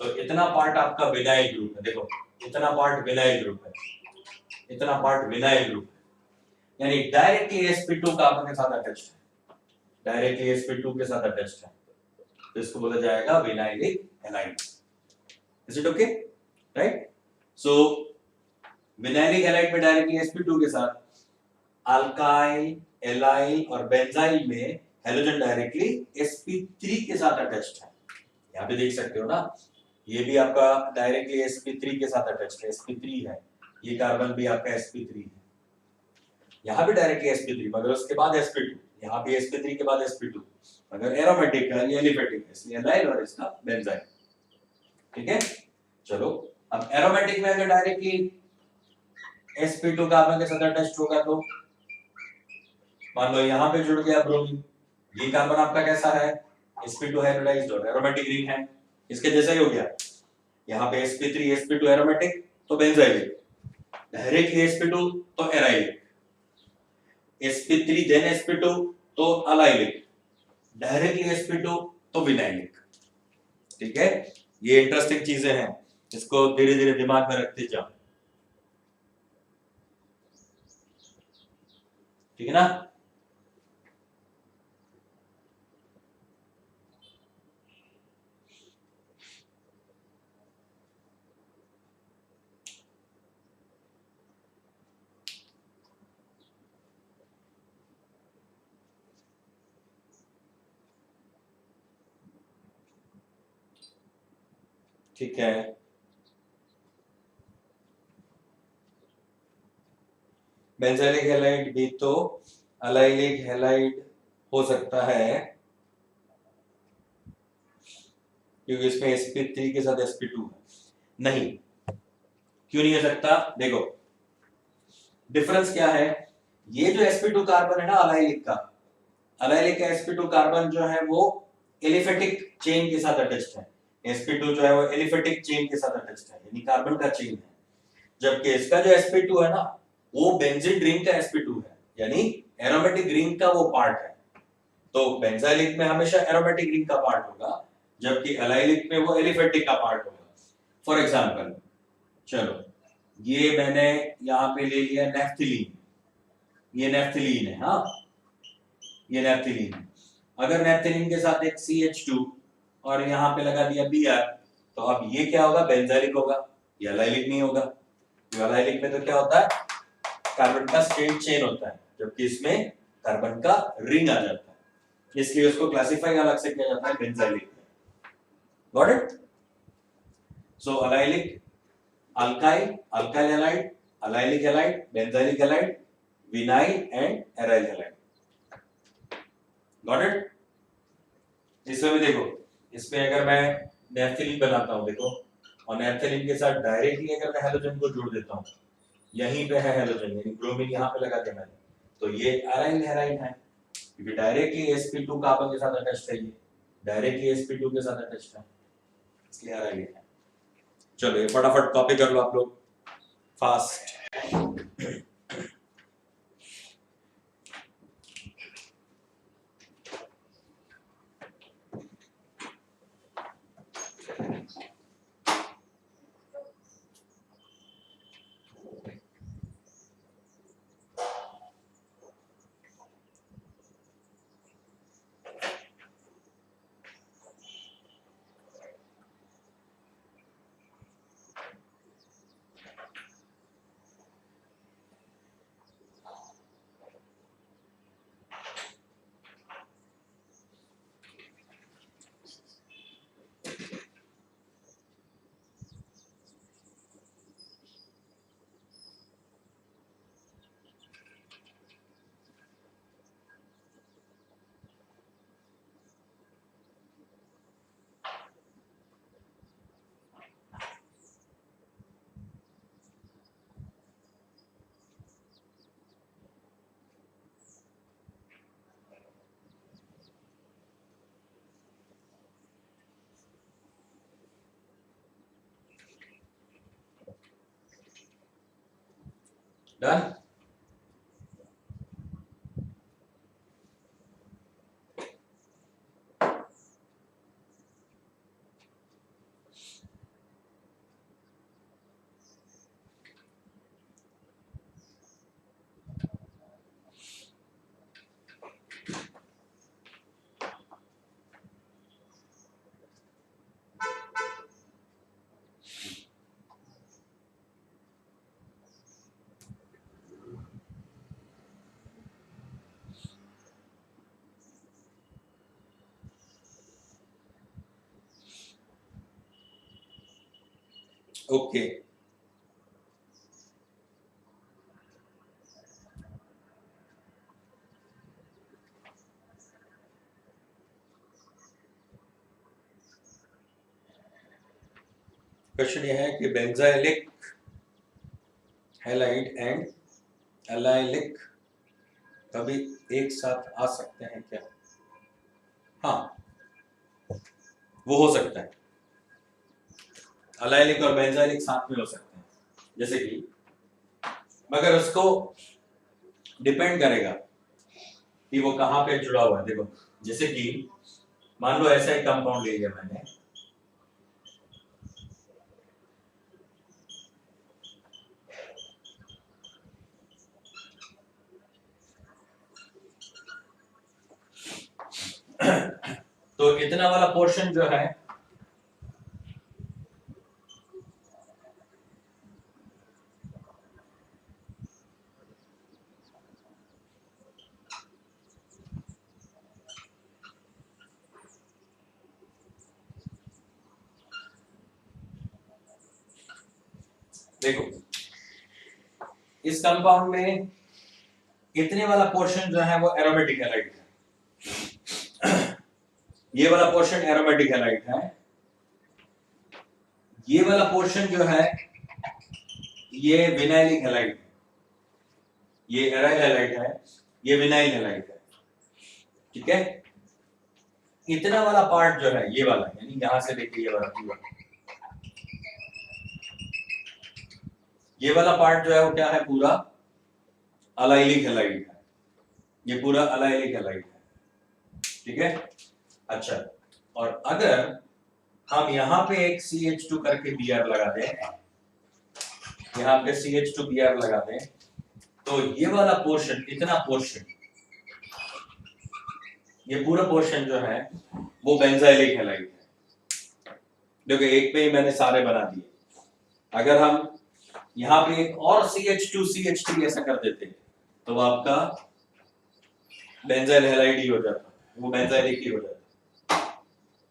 तो इतना पार्ट आपका विनाइल ग्रुप है, देखो इतना पार्ट विनाइल ग्रुप है, इतना पार्ट विनाइल ग्रुप है, यानी डायरेक्टली sp2 कार्बन के साथ अटैच्ड है, डायरेक्टली sp2 के साथ अटैच्ड है, तो इसको बोला जाएगा vinylic halide. Is it okay, right? So vinylic halide में डायरेक्टली sp2 के साथ, अल्काइल, एलाइल और बेंजाइल में हैलोजन डायरेक्टली sp3 के साथ अटैच्ड है। यहाँ पे देख सकते हो ना, ये भी आपका डायरेक्टली sp3 के साथ अटैच्ड है, sp3 है, ये कार्बन भी आपका sp3 है, यहाँ भी डायरेक्टली sp3 मगर उसके बाद sp2, यहाँ भी sp3 के बाद sp2, मगर एरोमेटिक है, ये एलिफेटिक है, इसलिए एलाइल और इसका बेंजाइल। ठीक है, चलो अब एरोमेटिक में अगर डायरेक्टली sp2 कार्बन के साथ अटैच्ड होगा तो मान लो यहाँ पे जुड़ गया ब्रोमीन, ये कार्बन आपका कैसा है sp2 हाइब्रिडाइज्ड और एरोमेटिक रिंग है, इसके जैसा ही हो गया, यहाँ पे sp3 sp2 एरोमेटिक तो बेंजाइलिक, डायरेक्टली sp2 तो एराइलिक, sp3 देन sp2 तो अलाइलिक, डायरेक्टली sp2 तो विनाइलिक। ठीक है, ये इंटरेस्टिंग चीजें हैं, इसको धीरे धीरे दिमाग में रखते जाओ। ठीक है ना? ठीक है, बेंजाइलिक हैलाइड भी तो अलाइलिक हैलाइड हो सकता है, क्योंकि इसमें sp3 के साथ sp2 है। नहीं, क्यों नहीं हो सकता? देखो डिफरेंस क्या है, ये जो sp2 कार्बन है ना अलाइलिक का, अलाइलिक का sp2 कार्बन जो है वो एलिफेटिक चेन के साथ अटैच्ड है, sp2 जो है वो एलिफेटिक चेन के साथ अटैच्ड है, यानी कार्बन का चेन है, जबकि इसका जो sp2 है ना वो बेंजीन रिंग का sp2 है, यानी एरोमेटिक रिंग का वो पार्ट है। तो बेंजाइलिक में हमेशा एरोमेटिक रिंग का पार्ट होगा, जबकि एलाइलिक में वो एलिफेटिक का पार्ट होगा। फॉर एग्जांपल, चलो ये मैंने यहाँ पे ले लिया नेफ्थिलीन, ये नेफ्थिलीन है, हाँ ये नेफ्थिलीन है, अगर नेफ्थिलीन के साथ एक CH2 और यहाँ पे लगा दिया Br, तो अब ये क्या होगा? बेंजाइलिक होगा, ये एलाइलिक नहीं होगा। एलाइलिक में तो क्या होता है, कार्बन का स्ट्रेट चेन होता है, जबकि इसमें कार्बन का रिंग आ जाता है, इसलिए उसको क्लासिफाई अलग से किया जाता है बेंजाइलिक में। Got it? So allylic, alkyl, alkyl halide, allylic halide, benzylic halide, vinyl and aryl halide. Got it? इसमें भी देखो, इसमें अगर मैं नेफ्थिलीन बनाता हूं देखो, और नेफ्थिलीन के साथ डायरेक्टली अगर मैं हैलोजन को जोड़ देता हूं, यहीं पे है हैलोजन, यानी ब्रोमीन यहाँ पे लगा दिया मैंने, तो ये एराइल हैलाइड है, क्योंकि डायरेक्टली sp2 कार्बन के साथ अटैच्ड है, ये डायरेक्टली sp2 के साथ अटैच्ड है, इसलिए एराइल है। चलो ये फटाफट कॉपी कर लो आप लोग फास्ट। Done? Okay. क्वेश्चन ये है कि बेंजाइलिक हैलाइड एंड एलाइलिक कभी एक साथ आ सकते हैं क्या? हाँ, वो हो सकता है। एलाइलिक और बेंजाइलिक साथ में हो सकते हैं, जैसे कि, मगर उसको डिपेंड करेगा कि वो कहाँ पे जुड़ा हुआ है। देखो, जैसे कि मान लो ऐसा एक कंपाउंड ले लिया मैंने, तो इतना वाला पोर्शन जो है देखो, इस कंपाउंड में इतने वाला पोर्शन जो है वो एरोमेटिक हैलाइड है। ये वाला पोर्शन एरोमेटिक हैलाइड है। ये वाला पोर्शन जो है ये विनाइलिक हैलाइड है। ये एराइल हैलाइड है, ये विनाइल हैलाइड है। ठीक है, इतना वाला पार्ट जो है ये वाला, यानी यहां से लेके ये वाला पूरा, ये वाला पार्ट जो है वो क्या है? पूरा अलाइलिक हैलाइड है। ये पूरा अलाइलिक हैलाइड है। ठीक है, अच्छा, और अगर हम यहाँ पे एक CH2 करके Br लगा दें, यहाँ पे CH2 Br लगा दें, तो ये वाला पोर्शन, इतना पोर्शन, ये पूरा पोर्शन जो है वो बेंजाइलिक हैलाइड है। देखो, एक पे ही मैंने सारे बना दिए। अगर हम यहाँ पे एक और CH2 ऐसा कर देते तो वो आपका बेंजाइल हैलाइड ही हो जाता, वो बेंजाइलिक ही हो जाता।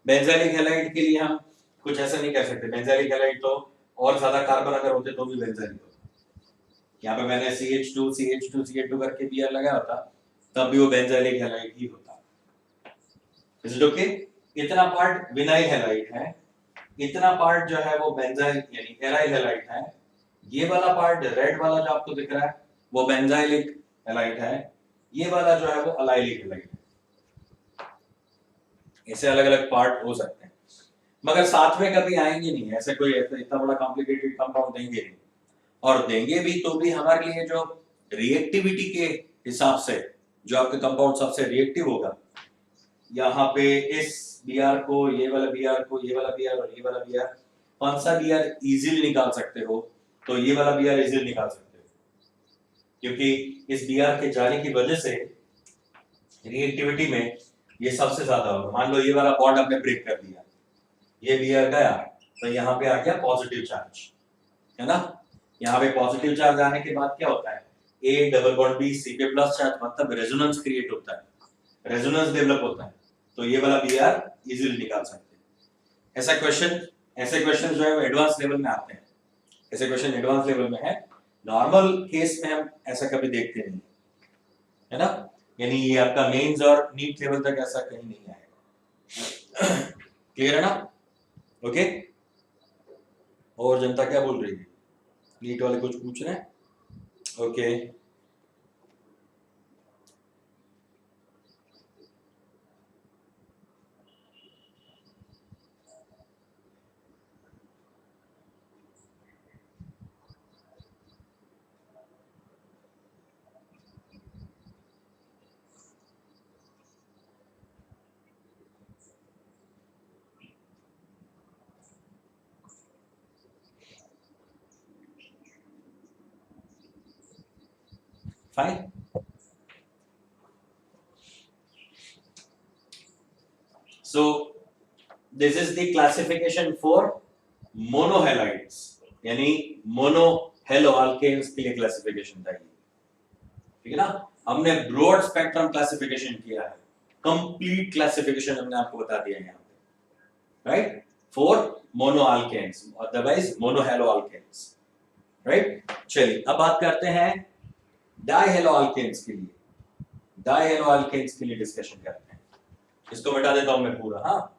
बेंजाइलिक हैलाइड के लिए हम कुछ ऐसा नहीं कर सकते। बेंजाइलिक हैलाइड तो और ज्यादा कार्बन अगर होते तो भी बेंजाइलिक होता। यहाँ पे मैंने CH2 करके Br लगाया होता, तब भी वो बेंजाइलिक हैलाइड ही होता। Is it okay? इतना पार्ट विनाइल हैलाइड है, इतना पार्ट जो है वो बेंजाइल यानी एराइल हैलाइड है। ये वाला पार्ट रेड वाला जो आपको दिख रहा है वो बेंजाइलिक हैलाइड है। ये वाला जो है वो अलाइलिक हैलाइड है। ऐसे अलग अलग पार्ट हो सकते हैं, मगर साथ में कभी आएंगे नहीं। ऐसे कोई इतना बड़ा कॉम्प्लिकेटेड कंपाउंड देंगे नहीं, और देंगे भी तो भी हमारे लिए जो रिएक्टिविटी के हिसाब से जो आपका कंपाउंड सबसे रिएक्टिव होगा, यहाँ पे इस Br को, ये वाला Br को, ये वाला Br और ये वाला Br, कौन सा Br इजीली निकाल सकते हो? तो ये वाला Br इजीली निकाल सकते हो, क्योंकि इस Br के जाने की वजह से रिएक्टिविटी में ये सबसे ज्यादा होगा। मान लो ये वाला बॉन्ड हमने ब्रेक कर दिया, ये Br गया, तो यहाँ पे आ गया पॉजिटिव चार्ज, है ना? यहाँ पे पॉजिटिव चार्ज आने के बाद क्या होता है? A double bond B C पे प्लस चार्ज, मतलब रेजोनेंस क्रिएट होता है, रेजोनेंस डेवलप होता है। तो ये वाला Br इजीली निकाल सकते हैं। ऐसे क्वेश्चन जो है वो एडवांस लेवल में आते हैं। ऐसे क्वेश्चन एडवांस लेवल में है, नॉर्मल केस में हम ऐसा कभी देखते नहीं, है ना? यानी ये आपका मेंस और नीट लेवल तक ऐसा कहीं नहीं आएगा। क्लियर है ना? ओके, और जनता क्या बोल रही है? नीट वाले कुछ पूछ रहे हैं? Okay, Fine. So this is the classification for monohalides, यानी मोनोहेलो अल्केन्स के लिए क्लासिफिकेशन था ये, ठीक है ना। हमने ब्रॉड स्पेक्ट्रम क्लासिफिकेशन किया है, कंप्लीट क्लासिफिकेशन हमने आपको बता दिया है यहाँ पे, right, for mono alkanes, otherwise monohalo alkanes, right. चलिए अब बात करते हैं डाइहेलो अल्केन्स के लिए, डाइहेलो अल्केन्स के लिए डिस्कशन करते हैं। इसको मिटा देता हूं मैं पूरा, हाँ।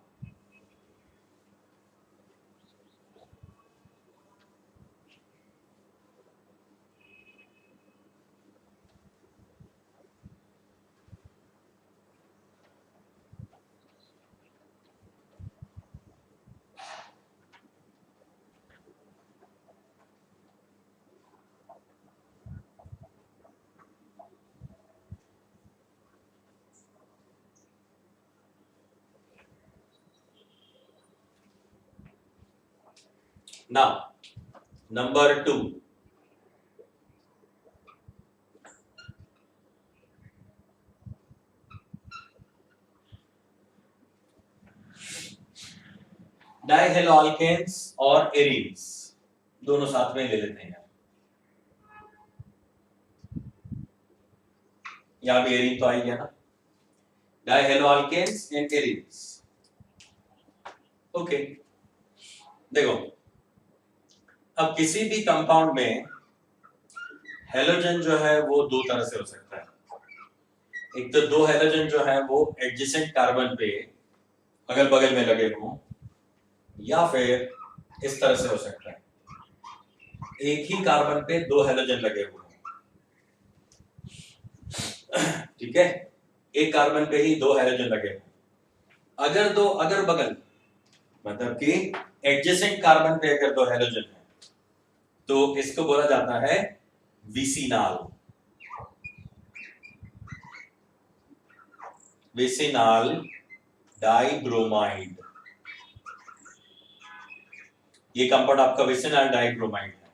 Now, number 2. डाइहेलोअल्केन्स और एरीन्स दोनों साथ में ले लेते हैं। यहां भी एरीन तो आ गया ना, डाइहेलोअल्केन्स एंड एरीन्स। ओके, देखो अब किसी भी कंपाउंड में हेलोजन जो है वो दो तरह से हो सकता है। एक तो दो हेलोजन जो है वो एडजेसेंट कार्बन पे अगल बगल में लगे हों, या फिर इस तरह से हो सकता है, एक ही कार्बन पे दो हेलोजन लगे हुए हैं, ठीक है, एक कार्बन पे ही दो हेलोजन लगे हुए। अगर दो अगल बगल, मतलब कि एडजेसेंट कार्बन पे अगर दो हेलोजन है तो इसको बोला जाता है विसिनाल, विसिनाल डाइब्रोमाइड। ये कंपाउंड आपका विसिनाल डाइब्रोमाइड है,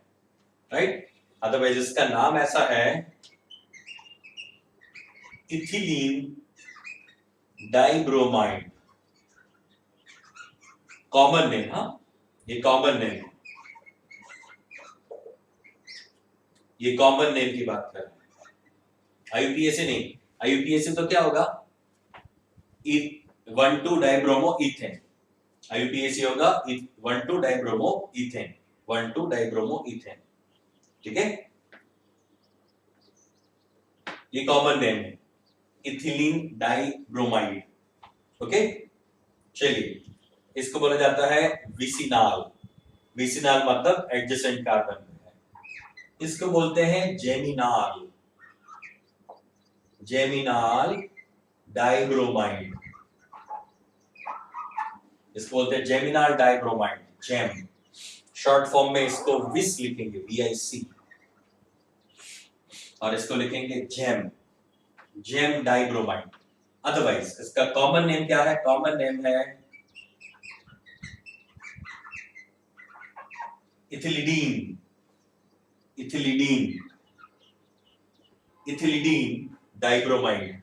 राइट। अदरवाइज इसका नाम ऐसा है इथिलीन डाइब्रोमाइड, कॉमन नेम, हाँ ये कॉमन नेम है, ये कॉमन नेम की बात कर रहे हैं, आईयूपीएसी नहीं। आईयूपीएसी तो क्या होगा, 1,2 डाइब्रोमो इथेन, आईयूपीएसी होगा 1,2 डाइब्रोमो इथेन, 1,2 डाइब्रोमो इथेन, ठीक है। ये कॉमन नेम है इथिलीन डाइब्रोमाइड, ओके। चलिए इसको बोला जाता है विसिनाल, विसिनाल मतलब एडजेसेंट कार्बन में है। इसको बोलते हैं जेमिनाल, जेमिनाल डाइब्रोमाइड, इसको बोलते हैं जेमिनाल डाइब्रोमाइड, जेम। शॉर्ट फॉर्म में इसको विस लिखेंगे, VIC, और इसको लिखेंगे जेम, जेम डाइब्रोमाइड। अदरवाइज इसका कॉमन नेम क्या है, कॉमन नेम है इथिलिडीन, इथिलिडीन, इथिलिडीन डाइब्रोमाइड।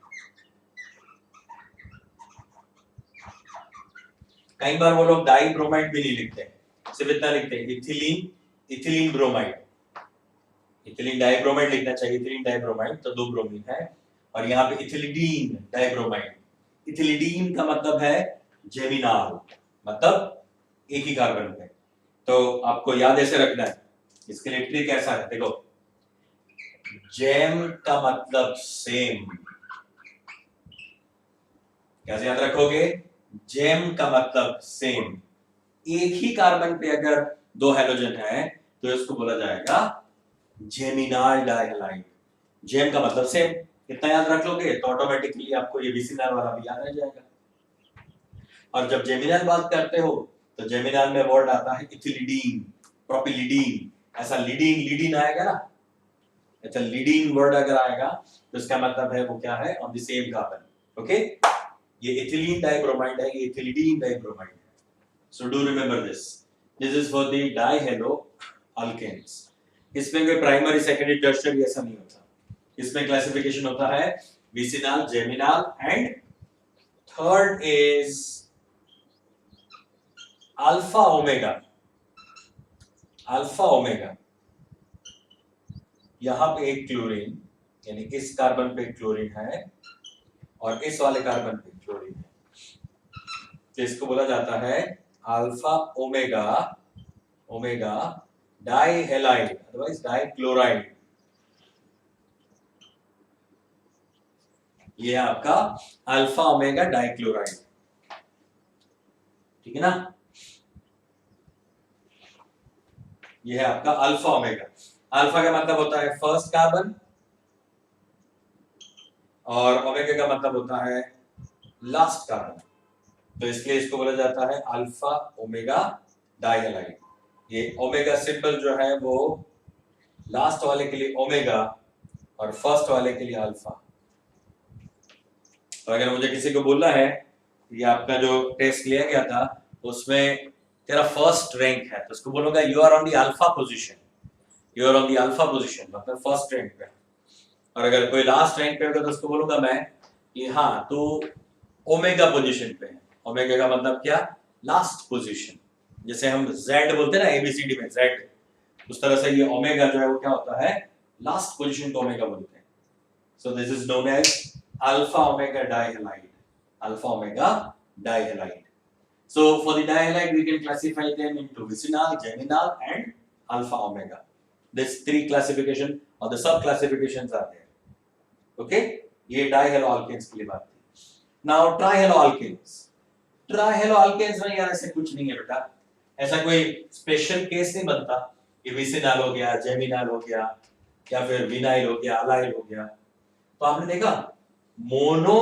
कई बार वो लोग डाइब्रोमाइड भी नहीं लिखते, सिर्फ इतना लिखते हैं ethylene, ethylene bromide. Ethylene dibromide लिखना चाहिए, इथिलीन डाइब्रोमाइड तो दो ब्रोमीन है, और यहाँ पे इथिलिडीन डाइब्रोमाइड। इथिलिडीन का मतलब है जेमिनाल, मतलब एक ही कार्बन पे। तो आपको याद ऐसे रखना है, इसके लिए ट्रिक ऐसा है, देखो जेम का मतलब सेम, कैसे याद रखोगे, जेम का मतलब सेम, एक ही कार्बन पे अगर दो हेलोजन है तो इसको बोला जाएगा जेमिनाल डाइहैलाइड। जेम का मतलब सेम, इतना याद रख लोगे तो ऑटोमेटिकली आपको ये विसिनाल वाला भी याद रह जाएगा। और जब जेमिनाल बात करते हो तो जेमिनाल में वर्ड आता है इथिलिडीन, प्रोपिलिडीन, ऐसा लीडीन लीडीन आएगा ना, अच्छा लीडीन वर्ड अगर आएगा तो इसका मतलब है वो क्या है, on the same carbon, okay. ये इथिलीन डाइब्रोमाइड है, ये इथिलिडीन डाइब्रोमाइड है, so do remember this, this is for the dihalo alkanes. इसमें कोई प्राइमरी सेकेंडरी टर्शियरी ऐसा नहीं होता, इसमें क्लासिफिकेशन होता है vicinal, geminal and third is alpha omega. Alpha omega, यहां पे एक क्लोरीन, यानी इस कार्बन पे क्लोरीन है और इस वाले कार्बन पे क्लोरीन है, तो इसको बोला जाता है alpha omega, omega dihalide, otherwise dichloride. ये है आपका अल्फा ओमेगा डाइक्लोराइड, ठीक है ना। ये है आपका अल्फा ओमेगा। अल्फा का मतलब होता है फर्स्ट कार्बन और ओमेगा का मतलब होता है लास्ट कार्बन, तो इसलिए इसको बोला जाता है अल्फा ओमेगा डाइहेलाइड। ये ओमेगा सिंबल जो है वो लास्ट वाले के लिए ओमेगा और फर्स्ट वाले के लिए अल्फा। तो अगर मुझे किसी को बोलना है ये आपका जो टेस्ट लिया गया था उसमें तेरा फर्स्ट रैंक है, तो उसको बोलूंगा you are on the alpha position, you are on the alpha position, मतलब फर्स्ट रैंक पे। और अगर कोई लास्ट रैंक पे होगा तो उसको बोलूंगा मैं कि हाँ तू ओमेगा पोजीशन पे है। ओमेगा का मतलब क्या, लास्ट पोजीशन। जैसे हम जेड बोलते हैं ना एबीसीडी में जेड, उस तरह से ये ओमेगा जो है वो क्या होता है, लास्ट पोजीशन को ओमेगा बोलते हैं। So this is known as alpha omega dihalide, alpha omega dihalide. So for the dihalide we can classify them into vicinal, geminal and alpha omega. These three classification or the sub classifications are there. Okay, ये dihaloalkanes के लिए बात थी। Now trihaloalkanes, trihaloalkanes में यार ऐसे कुछ नहीं है बेटा, ऐसा कोई स्पेशल केस नहीं बनता कि विसिनल हो गया, जेमिनल हो गया या फिर विनाइल हो गया, अलाइल हो गया। तो आपने देखा मोनो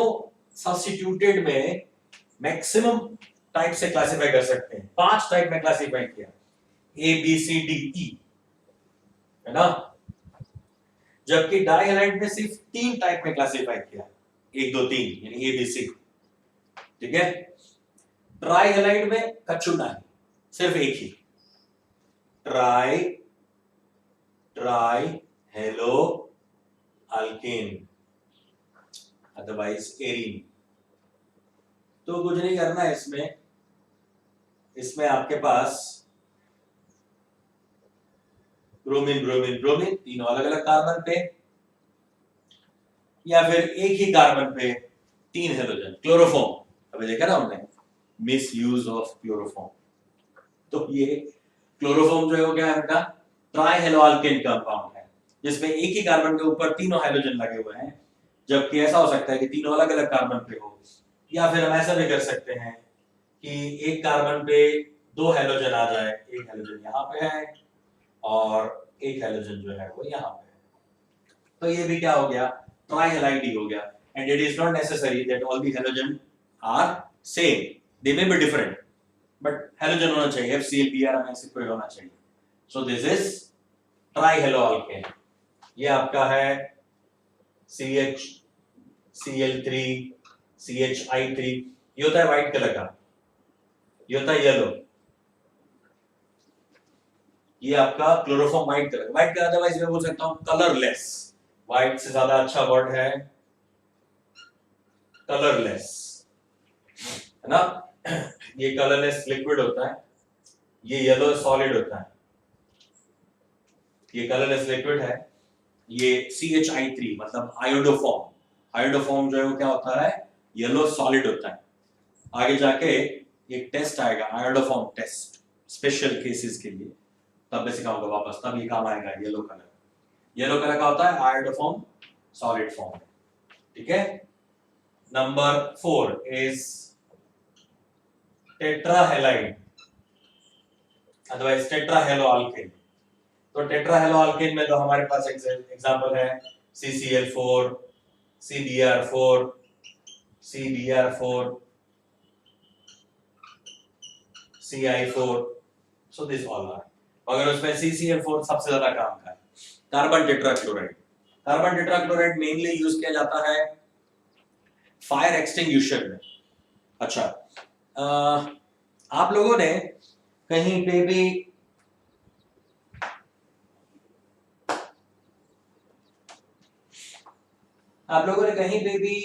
सब्स्टिट्यूटेड में मैक्सिमम टाइप से क्लासिफाई कर सकते हैं, 5 टाइप में क्लासिफाई किया, A B C D E, है ना। जबकि डाइहेलाइड में सिर्फ 3 टाइप में क्लासिफाई किया, 1 2 3 यानी ए बी सी, ठीक है। ट्राइहेलाइड में कछु नहीं, सिर्फ एक ही, tri halo alkane, otherwise arene. तो कुछ नहीं करना है इसमें, इसमें आपके पास ब्रोमीन ब्रोमीन ब्रोमीन तीनों अलग अलग कार्बन पे, या फिर एक ही कार्बन पे 3 हेलोजन। क्लोरोफॉर्म अभी देखा ना हमने, मिस यूज ऑफ क्लोरोफॉर्म। तो ये क्लोरोफॉर्म जो है वो क्या है बेटा, ट्राइहेलोअल्केन कंपाउंड है जिसमें एक ही कार्बन के ऊपर तीनों हेलोजन लगे हुए हैं। जबकि ऐसा हो सकता है कि तीनों अलग अलग कार्बन पे हो, या फिर हम ऐसा भी कर सकते हैं कि एक कार्बन पे 2 हेलोजन आ जाए, एक हेलोजन यहाँ पे है और एक हेलोजन जो है वो यहाँ पे है। तो ये भी क्या हो गया, ट्राइहेलाइड हो गया। And it is not necessary that all the halogen are same, they may be different, but halogen होना चाहिए, FCl Br में से कोई होना चाहिए। So this is trihaloalkane. ये आपका है CH Cl3 CHI3, ये होता है व्हाइट कलर का, ये होता है येलो, ये आपका chloroform white colour, white colour otherwise मैं बोल सकता हूं कलरलेस, व्हाइट से ज्यादा अच्छा वर्ड है कलरलेस, है ना। ये कलरलेस लिक्विड होता है, ये येलो सॉलिड होता है, ये कलरलेस लिक्विड है। ये CHI3 मतलब आयोडोफॉर्म, आयोडोफॉर्म जो है वो क्या होता है, येलो सॉलिड होता है। आगे जाके एक टेस्ट आएगा आयोडोफॉर्म टेस्ट, स्पेशल केसेस के लिए, तब मैं सिखाऊंगा वापस, तब ये काम आएगा। येलो कलर, येलो कलर का होता है आयोडोफॉर्म सॉलिड फॉर्म, ठीक है। Number 4 is tetrahalide, otherwise tetrahaloalkane. तो टेट्राहेलोअल्केन में तो हमारे पास एग्जांपल है CCl4, CBr4, CBr4, CI4, so this all are। अगर उसमें CCl4 सबसे ज्यादा काम का है। Carbon tetrachloride, carbon tetrachloride mainly use किया जाता है फायर एक्सटिंग्विशर में। अच्छा, आप लोगों ने कहीं पे भी आप लोगों ने कहीं पे भी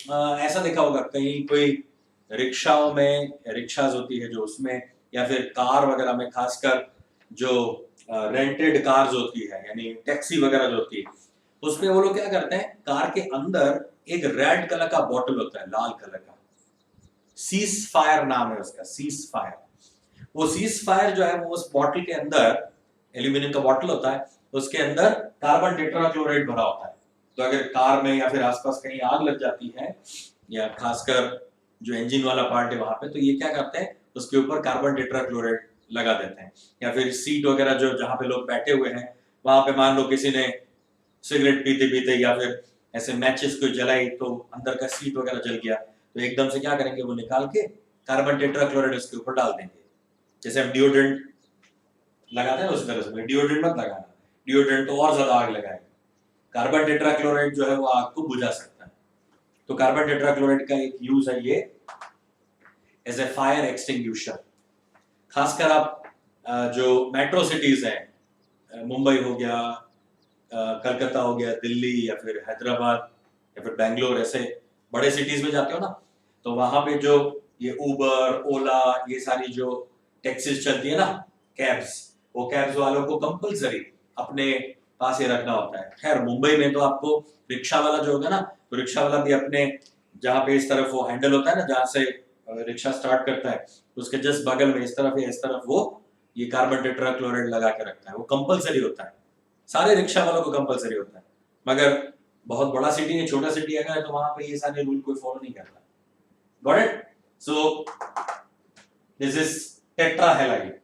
ऐसा देखा होगा, कहीं कोई रिक्शाओं में, रिक्शाज होती है जो उसमें, या फिर कार वगैरह में, खासकर जो रेंटेड कार्स होती है यानी टैक्सी वगैरह जो होती है, उसमें वो लोग क्या करते हैं, कार के अंदर एक रेड कलर का बॉटल होता है, लाल कलर का, सीज फायर नाम है उसका, सीज फायर। वो सीज फायर जो है वो उस बॉटल के अंदर, एल्यूमिनियम का बॉटल होता है, उसके अंदर कार्बन टेट्राक्लोराइड भरा होता है। तो अगर कार में या फिर आसपास कहीं आग लग जाती है, या खासकर जो इंजन वाला पार्ट है वहां पे, तो ये क्या करते हैं, उसके ऊपर कार्बन टेट्राक्लोराइड लगा देते हैं। या फिर सीट वगैरह जो जहां पे लोग बैठे हुए हैं, वहां पे मान लो किसी ने सिगरेट पीते पीते या फिर ऐसे मैचेस को जलाई, तो अंदर का सीट वगैरह जल गया, तो एकदम से क्या करेंगे, वो निकाल के कार्बन टेट्राक्लोराइड उसके ऊपर डाल देंगे। जैसे हम डिओड्रेंट लगाते हैं उसी तरह से, डिओड्रेंट मत लगाना, डिओड्रेंट तो और ज्यादा आग लगाएगा। कार्बन टेट्राक्लोराइड जो है वो आग को बुझा सकता है। तो कार्बन टेट्राक्लोराइड का एक यूज है ये एज ए फायर एक्सटिंग्विशर। खासकर आप जो मेट्रो सिटीज हैं, मुंबई हो गया, कलकत्ता हो गया, दिल्ली या फिर हैदराबाद या फिर बैंगलोर, ऐसे बड़े सिटीज में जाते हो ना, तो वहां पे जो ये उबर, ओला, ये सारी जो टैक्सीज चलती है ना, कैब्स, वो कैब्स वालों को कंपलसरी अपने पास ही रखना होता है। खैर मुंबई में तो आपको रिक्शा वाला जो होगा ना, तो रिक्शा वाला भी अपने, जहाँ पे इस तरफ वो हैंडल होता है ना, जहाँ से रिक्शा स्टार्ट करता है, उसके जस्ट बगल में इस तरफ या इस तरफ वो ये कार्बन टेट्राक्लोराइड लगा के रखता है। वो कंपलसरी होता है, सारे रिक्शा वालों को कंपलसरी होता है। मगर बहुत बड़ा सिटी है, छोटा सिटी अगर है, तो वहां पे ये सारे रूल कोई फॉलो नहीं करता। Got it? So this is tetrahalide.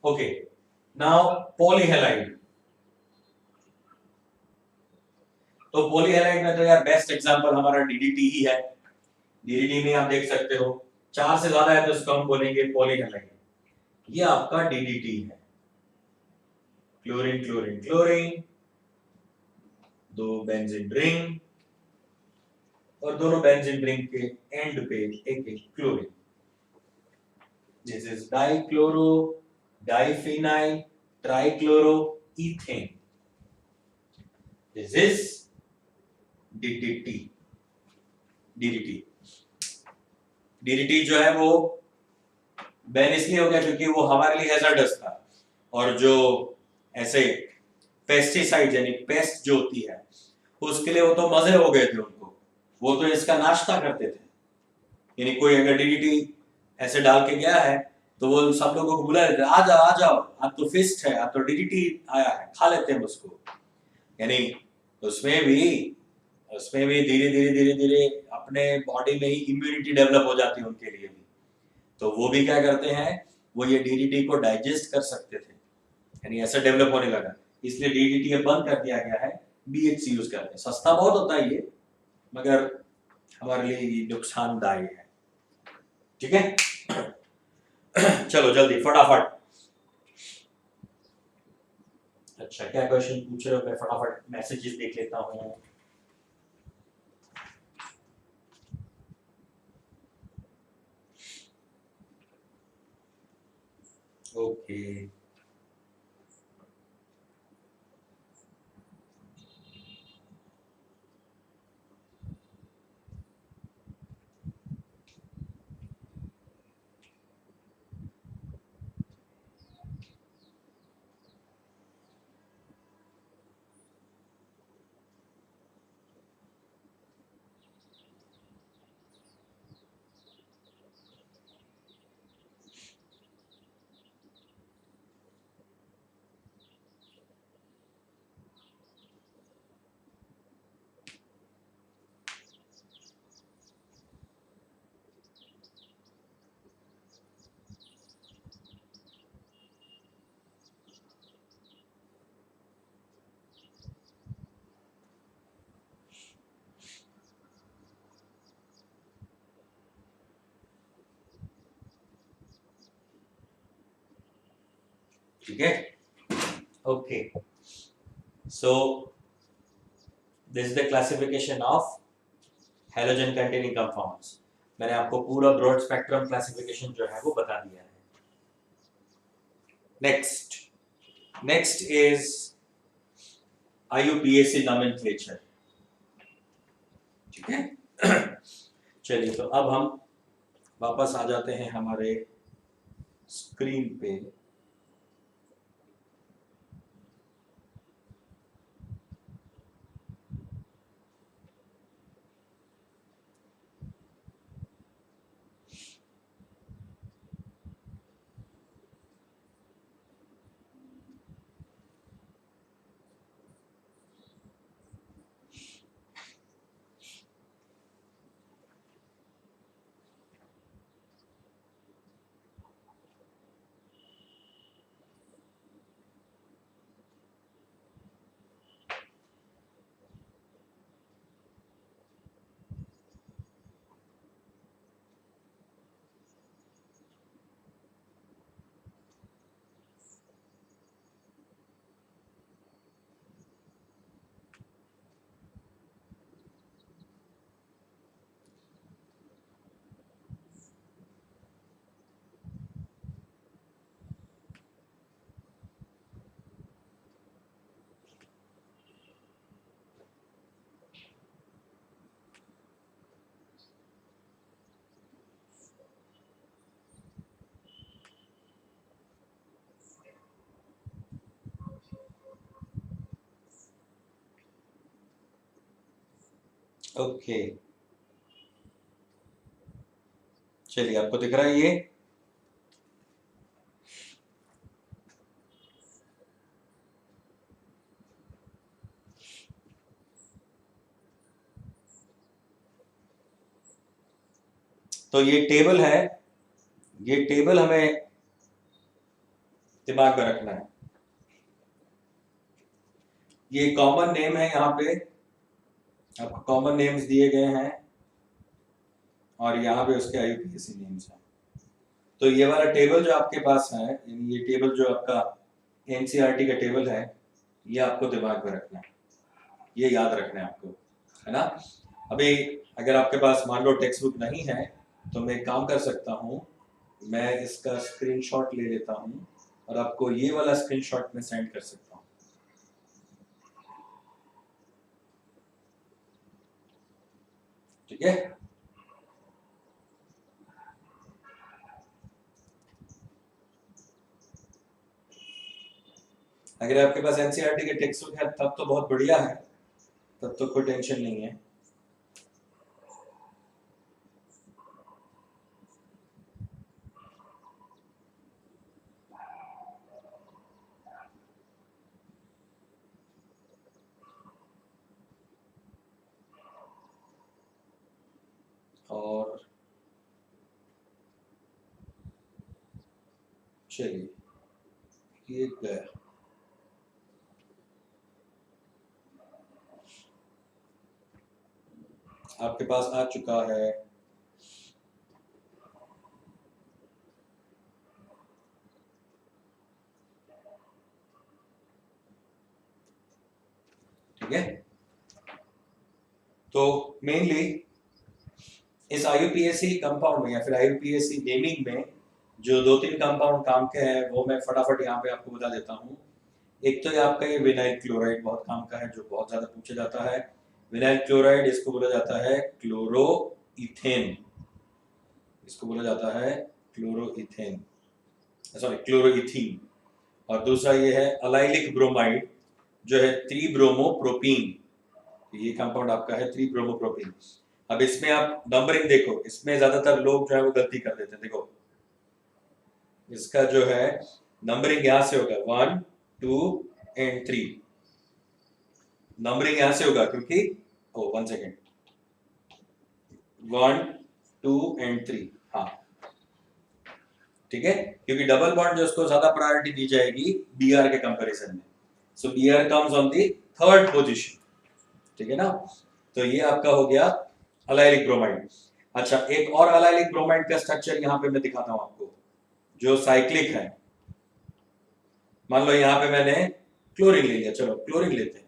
Okay, now polyhalide. तो पॉलीहेलाइड में तो यार बेस्ट एग्जांपल हमारा डीडीटी ही है। डीडीटी में आप देख सकते हो 4 से ज्यादा है तो उसको हम बोलेंगे पॉलीहेलाइड। ये आपका डीडीटी है, chlorine chlorine chlorine, 2 benzene ring, और दोनों बेंजीन रिंग के एंड पे एक एक chlorine. This is dichloro diphenyl trichloro ethane. This is DDT. DDT DDT जो है वो बैन इसलिए हो गया क्योंकि वो हमारे लिए हैजर्डस था, और जो ऐसे पेस्टिसाइड यानी पेस्ट जो होती है, उसके लिए वो तो मजे हो गए थे उनको, वो तो इसका नाश्ता करते थे। यानी कोई अगर डीडीटी ऐसे डाल के गया है तो वो सब लोगों को बुला लेते, आ जाओ आ जाओ, आज तो फिस्ट है, आज तो डीडीटी आया है, खा लेते हैं उसको। यानी उसमें भी धीरे धीरे धीरे धीरे अपने बॉडी में ही इम्यूनिटी डेवलप हो जाती है उनके लिए भी। तो वो भी क्या करते हैं, वो ये डीडीटी को डाइजेस्ट कर सकते थे, यानी ऐसा डेवलप होने लगा, इसलिए डीडीटी बंद कर दिया गया है, बीएचसी यूज करते हैं। सस्ता बहुत होता है ये, मगर हमारे लिए ये नुकसानदायक है। ठीक है, चलो जल्दी फटाफट। अच्छा क्या क्वेश्चन पूछ रहे हो, मैं फटाफट मैसेजेस देख लेता हूँ। ओके, ठीक है, okay. So this is the classification of halogen containing compounds. मैंने आपको पूरा ब्रॉड स्पेक्ट्रम क्लासिफिकेशन जो है वो बता दिया है। Next is IUPAC nomenclature। ठीक है। चलिए, तो अब हम वापस आ जाते हैं हमारे स्क्रीन पे। ओके, चलिए, आपको दिख रहा है ये? तो ये टेबल है, ये टेबल हमें दिमाग में रखना है। ये कॉमन नेम है, यहाँ पे आपको कॉमन नेम्स दिए गए हैं और यहाँ पे उसके IUPAC नेम्स हैं। तो ये वाला टेबल जो आपके पास है, यानी ये टेबल जो आपका NCERT का टेबल है, ये आपको दिमाग में रखना है, ये याद रखना है आपको, है ना। अभी अगर आपके पास मान लो टेक्स्ट बुक नहीं है, तो मैं एक काम कर सकता हूँ, मैं इसका स्क्रीनशॉट ले लेता हूँ और आपको ये वाला स्क्रीनशॉट में सेंड कर सकता हूँ। ठीक है, अगर आपके पास NCERT के टेक्स्ट बुक है तब तो बहुत बढ़िया है, तब तो कोई टेंशन नहीं है। और चलिए, ये गया, आपके पास आ चुका है। ठीक है, तो मेनली इस IUPAC कंपाउंड में या फिर IUPAC नेमिंग में जो 2-3 कंपाउंड काम के हैं, वो मैं फटाफट यहाँ पे आपको बता देता हूँ। एक तो ये आपका ये विनाइल क्लोराइड बहुत काम का है, जो बहुत ज्यादा पूछा जाता है। विनाइल क्लोराइड, इसको बोला जाता है क्लोरोइथेन, इसको बोला जाता है क्लोरोइथेन, सॉरी क्लोरोइथीन। और दूसरा ये है अलाइलिक ब्रोमाइड, जो है 3-ब्रोमोप्रोपीन, ये कंपाउंड आपका है 3-ब्रोमोप्रोपीन। अब इसमें आप नंबरिंग देखो, इसमें ज्यादातर लोग जो है वो गलती कर देते हैं। देखो, इसका जो है नंबरिंग यहां से होगा 1, 2 and 3, नंबरिंग यहां से होगा क्योंकि 1 सेकेंड, 1, 2 and 3, हाँ ठीक है, क्योंकि डबल बॉन्ड जो उसको ज्यादा प्रायोरिटी दी जाएगी Br के कंपैरिजन में। सो Br comes on the 3rd position, ठीक है ना। तो ये आपका हो गया अलाइलिक ब्रोमाइड। अच्छा, एक और अलाइलिक ब्रोमाइड का स्ट्रक्चर यहाँ पे मैं दिखाता हूँ आपको, जो साइक्लिक है। मान लो यहाँ पे मैंने क्लोरीन ले लिया, चलो क्लोरीन लेते हैं,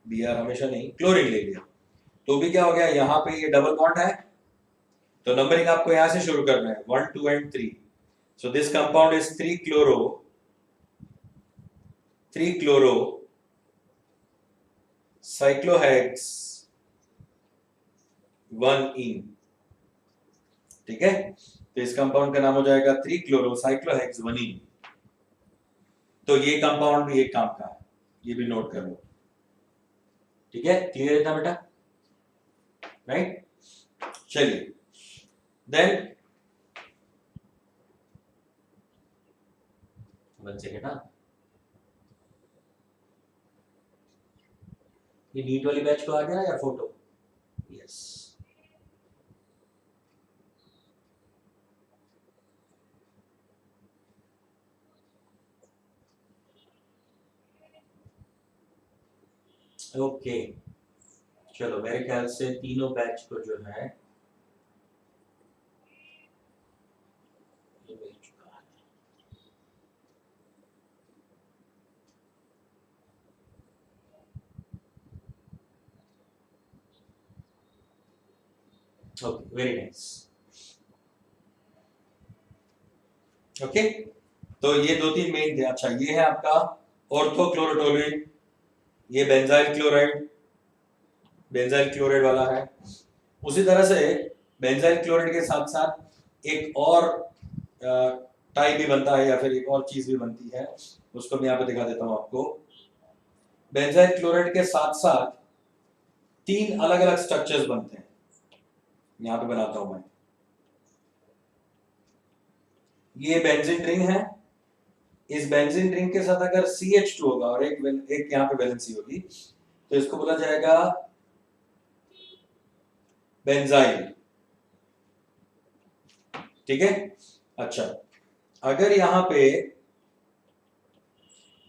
Br हमेशा नहीं, क्लोरीन ले लिया, तो भी क्या हो गया, यहाँ पे ये डबल बॉन्ड है, तो नंबरिंग आपको यहाँ से शुरू करना है 1, 2 and 3। So this compound is 3-chloro cyclohexane 1 इन, ठीक है। तो इस कंपाउंड का नाम हो जाएगा 3-chlorocyclohexavanine। तो ये कंपाउंड भी एक काम का है, ये भी नोट कर लो, ठीक है। क्लियर है ना बेटा, राइट। चलिए देन 1 सेकेंड ना, ये नीट वाली बैच को आ गया या फोटो? यस। ओके चलो, मेरे ख्याल से तीनों बैच को जो है ये मिल चुका है। Okay very nice. ओके तो ये 2-3 मेन थे। अच्छा ये है आपका ऑर्थोक्लोरोटोलुइन, ये बेंजाइल क्लोराइड, बेंजाइल क्लोराइड वाला है। उसी तरह से बेंजाइल क्लोराइड के साथ साथ एक और टाइप भी बनता है या फिर एक और चीज भी बनती है, उसको मैं यहाँ पे दिखा देता हूँ आपको। बेंजाइल क्लोराइड के साथ साथ 3 अलग अलग स्ट्रक्चर्स बनते हैं, यहाँ पे बनाता हूं मैं। ये बेंजीन रिंग है, इस बेंजीन रिंग के साथ अगर CH2 होगा और एक यहाँ पे वैलेंसी होगी तो इसको बोला जाएगा बेंजाइल, ठीक है। अच्छा अगर यहाँ पे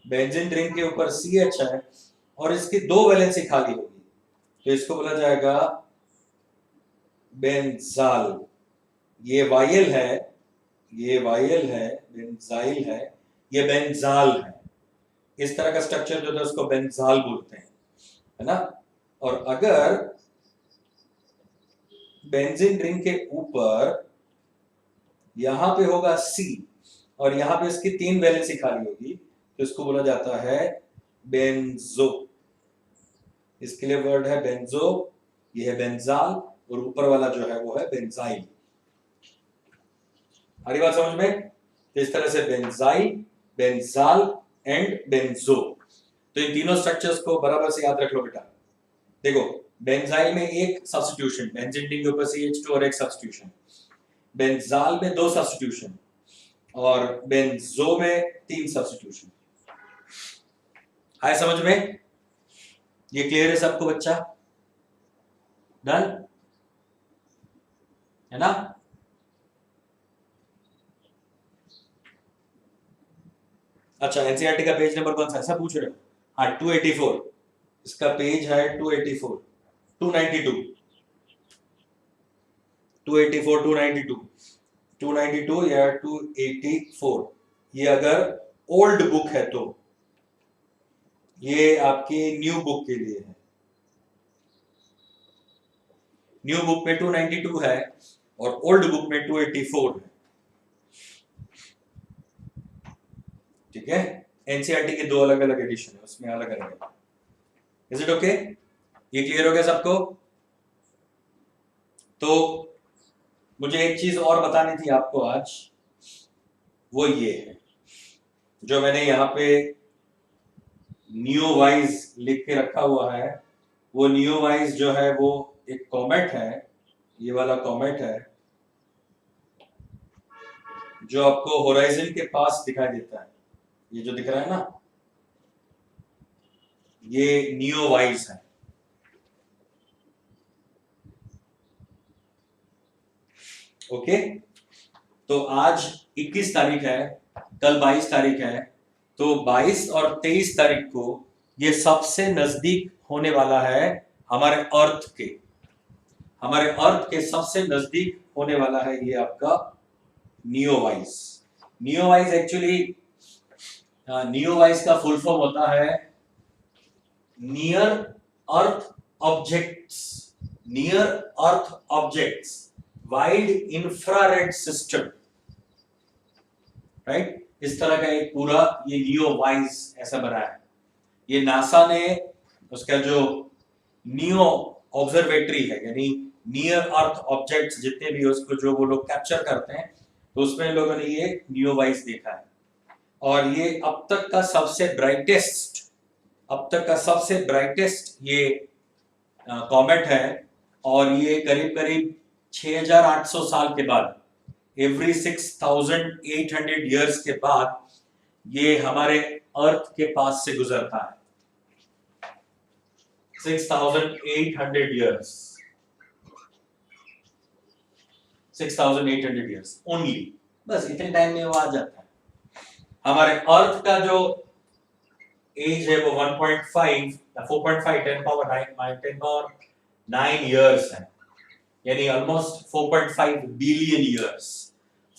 बेंजीन रिंग के ऊपर CH है और इसकी 2 वैलेंसी खाली होगी तो इसको बोला जाएगा बेंजाल। ये वायल है, ये वायल है, बेंजाइल है, ये बेंजाल है। इस तरह का स्ट्रक्चर जो है उसको बेंजाल बोलते हैं, है ना। और अगर बेंजीन रिंग के ऊपर यहां पे होगा C और यहां पे इसकी 3 वैलेंसी खाली होगी तो इसको बोला जाता है बेंजो। इसके लिए वर्ड है बेंजो, ये है बेंजाल और ऊपर वाला जो है वो है बेंजाइल। हरी बात समझ में? तो इस तरह से बेंजाइल, बेंजाल एंड बेंजो। तो इन तीनों स्ट्रक्चर्स को बराबर से याद रख लो बेटा। देखो बेंजाइल में एक सब्स्टिट्यूशन, बेंजीन रिंग के ऊपर CH2 और एक सब्स्टिट्यूशन, बेंजाल में 2 सब्स्टिट्यूशन और बेंजो में 3 सब्स्टिट्यूशन। आए समझ में? ये क्लियर है सबको बच्चा? डन है ना? अच्छा एनसीईआरटी का पेज नंबर कौन सा, ऐसा पूछ रहे हो? हाँ 284, इसका पेज है 284, 292, 284, 292, 292 या 284। ये अगर ओल्ड बुक है तो, ये आपकी न्यू बुक के लिए है। न्यू बुक में 292 है और ओल्ड बुक में 284 है, ठीक है। एनसीईआरटी के 2 अलग अलग एडिशन है, उसमें अलग अलग है। Is it okay? ये क्लियर हो गया सबको? तो मुझे एक चीज और बतानी थी आपको आज, वो ये है जो मैंने यहाँ पे नियोवाइज लिख के रखा हुआ है। वो नियोवाइज जो है वो एक कॉमेट है, ये वाला कॉमेट है जो आपको होराइजन के पास दिखाई देता है। ये जो दिख रहा है ना, ये नियोवाइज है। ओके तो आज 21 तारीख है, कल 22 तारीख है, तो 22 और 23 तारीख को ये सबसे नजदीक होने वाला है हमारे अर्थ के, हमारे अर्थ के सबसे नजदीक होने वाला है ये आपका नियोवाइज। नियोवाइज एक्चुअली, नियोवाइज का फुल फॉर्म होता है नियर अर्थ ऑब्जेक्ट्स, नियर अर्थ objects wide infrared system, right. इस तरह का एक पूरा ये नियोवाइज ऐसा बना है। ये नासा ने उसका जो नियो ऑब्जर्वेटरी है, यानी नियर अर्थ ऑब्जेक्ट्स जितने भी उसको जो वो लोग कैप्चर करते हैं, तो उसमें लोगों ने ये नियोवाइस देखा है। और ये अब तक का सबसे ब्राइटेस्ट ये कॉमेट है। और ये करीब करीब 6800 साल के बाद, एवरी 6800 ईयर्स के बाद ये हमारे अर्थ के पास से गुजरता है। 6800 ईयर्स, 6800 ईयर्स ओनली, बस इतने टाइम में वो आ जाता है। हमारे अर्थ का जो एज है वो 1.5 4.5 10 पावर 9 ईयर्स है, यानी almost 4.5 billion years,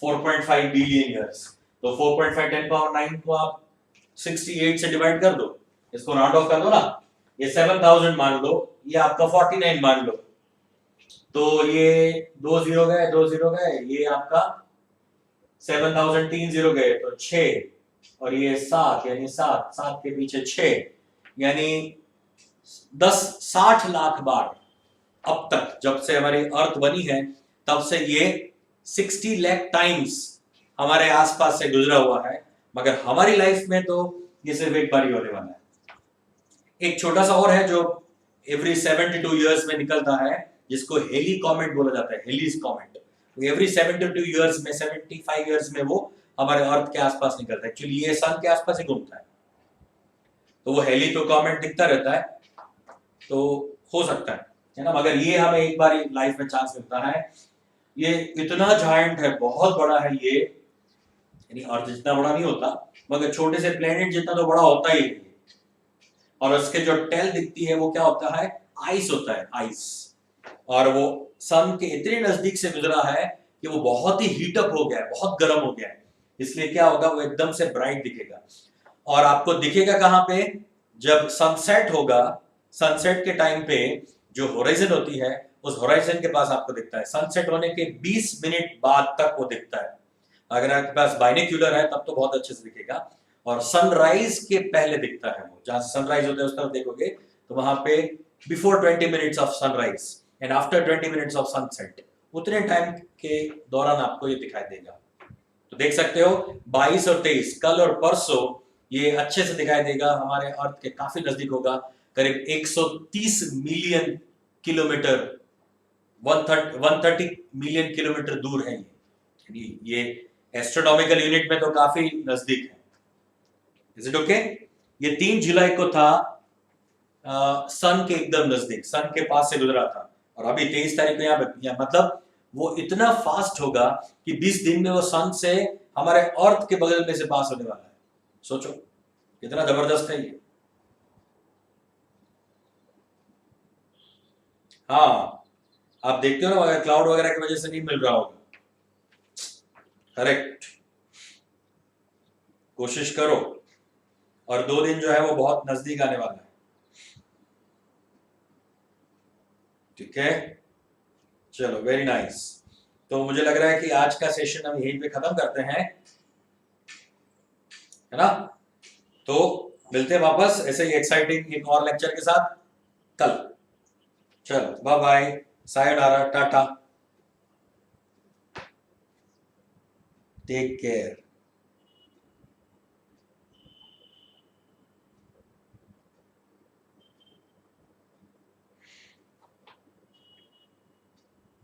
4.5 billion years. तो 4.5 10 पावर 9 को आप 68 से डिवाइड कर दो, इसको राउंड ऑफ कर दो ना, ये 7000 मान लो, ये आपका 49 मान लो, तो ये 2 0 गए, 2 0 गए, ये आपका 7000 3 0 गए तो 6, और ये 7, यानी 7 के पीछे 6, यानी 60 लाख बार अब तक जब से हमारी अर्थ बनी है तब से ये 60 लाख टाइम्स हमारे आसपास से गुजरा हुआ है। मगर हमारी लाइफ में तो ये सिर्फ एक बार ही होने वाला है। एक छोटा सा और है जो एवरी 72 इयर्स में निकलता है, जिसको हेली कॉमेट बोला जाता है, हेलीज कॉमेट। एवरी 72 इयर्स में, 75 इयर्स में वो हमारे अर्थ के आसपास निकलता है। एक्चुअली ये सन के आसपास ही घूमता है, तो वो हेली तो कॉमेट दिखता रहता है, तो हो सकता है ना। मगर ये हमें एक बार लाइफ में चांस मिलता है। ये इतना जायंट है, बहुत बड़ा है ये, यानी अर्थ जितना बड़ा नहीं होता, मगर छोटे से प्लेनेट जितना तो बड़ा होता ही है। और उसके जो टेल दिखती है वो क्या होता है, आइस होता है, आइस। और वो सन के इतने नजदीक से गुजरा है कि वो बहुत ही हीट अप हो गया है, बहुत गर्म हो गया है, इसलिए क्या होगा, वो एकदम से ब्राइट दिखेगा। और आपको दिखेगा कहां पे, जब सनसेट होगा, सनसेट के टाइम पे जो होराइजन होती है, उस होराइजन के पास आपको दिखता है। सनसेट होने के 20 मिनट बाद तक वो दिखता है। अगर आपके पास बाइनोक्यूलर है तब तो बहुत अच्छे से दिखेगा, और सनराइज के पहले दिखता है वो। जहां सनराइज होता है उस तरफ देखोगे तो वहां पे before 20 minutes of sunrise and after 20 minutes of sunset, उतने टाइम के दौरान आपको ये दिखाई देगा। तो देख सकते हो 22 और 23, कल और परसों ये अच्छे से दिखाई देगा, हमारे अर्थ के काफी नजदीक होगा, करीब 130 मिलियन किलोमीटर, 130 मिलियन किलोमीटर दूर है ये एस्ट्रोनॉमिकल यूनिट में तो काफी नजदीक है। Is it okay? ये 3 जुलाई को था, सन के एकदम नजदीक, सन के पास से गुजरा था, और अभी 23 तारीख को यहाँ मतलब वो इतना फास्ट होगा कि 20 दिन में वो सन से हमारे अर्थ के बगल में से पास होने वाला है। सोचो कितना जबरदस्त है ये। हाँ, आप देखते हो ना, अगर क्लाउड वगैरह की वजह से नहीं मिल रहा होगा। करेक्ट, कोशिश करो, और 2 दिन जो है वो बहुत नजदीक आने वाला है। ठीक है, चलो, वेरी नाइस। तो मुझे लग रहा है कि आज का सेशन हम यहीं पे खत्म करते हैं, है ना। तो मिलते हैं वापस ऐसे ही एक्साइटिंग एक और लेक्चर के साथ कल। चलो, बाय बाय, सायोनारा, टाटा, टेक केयर।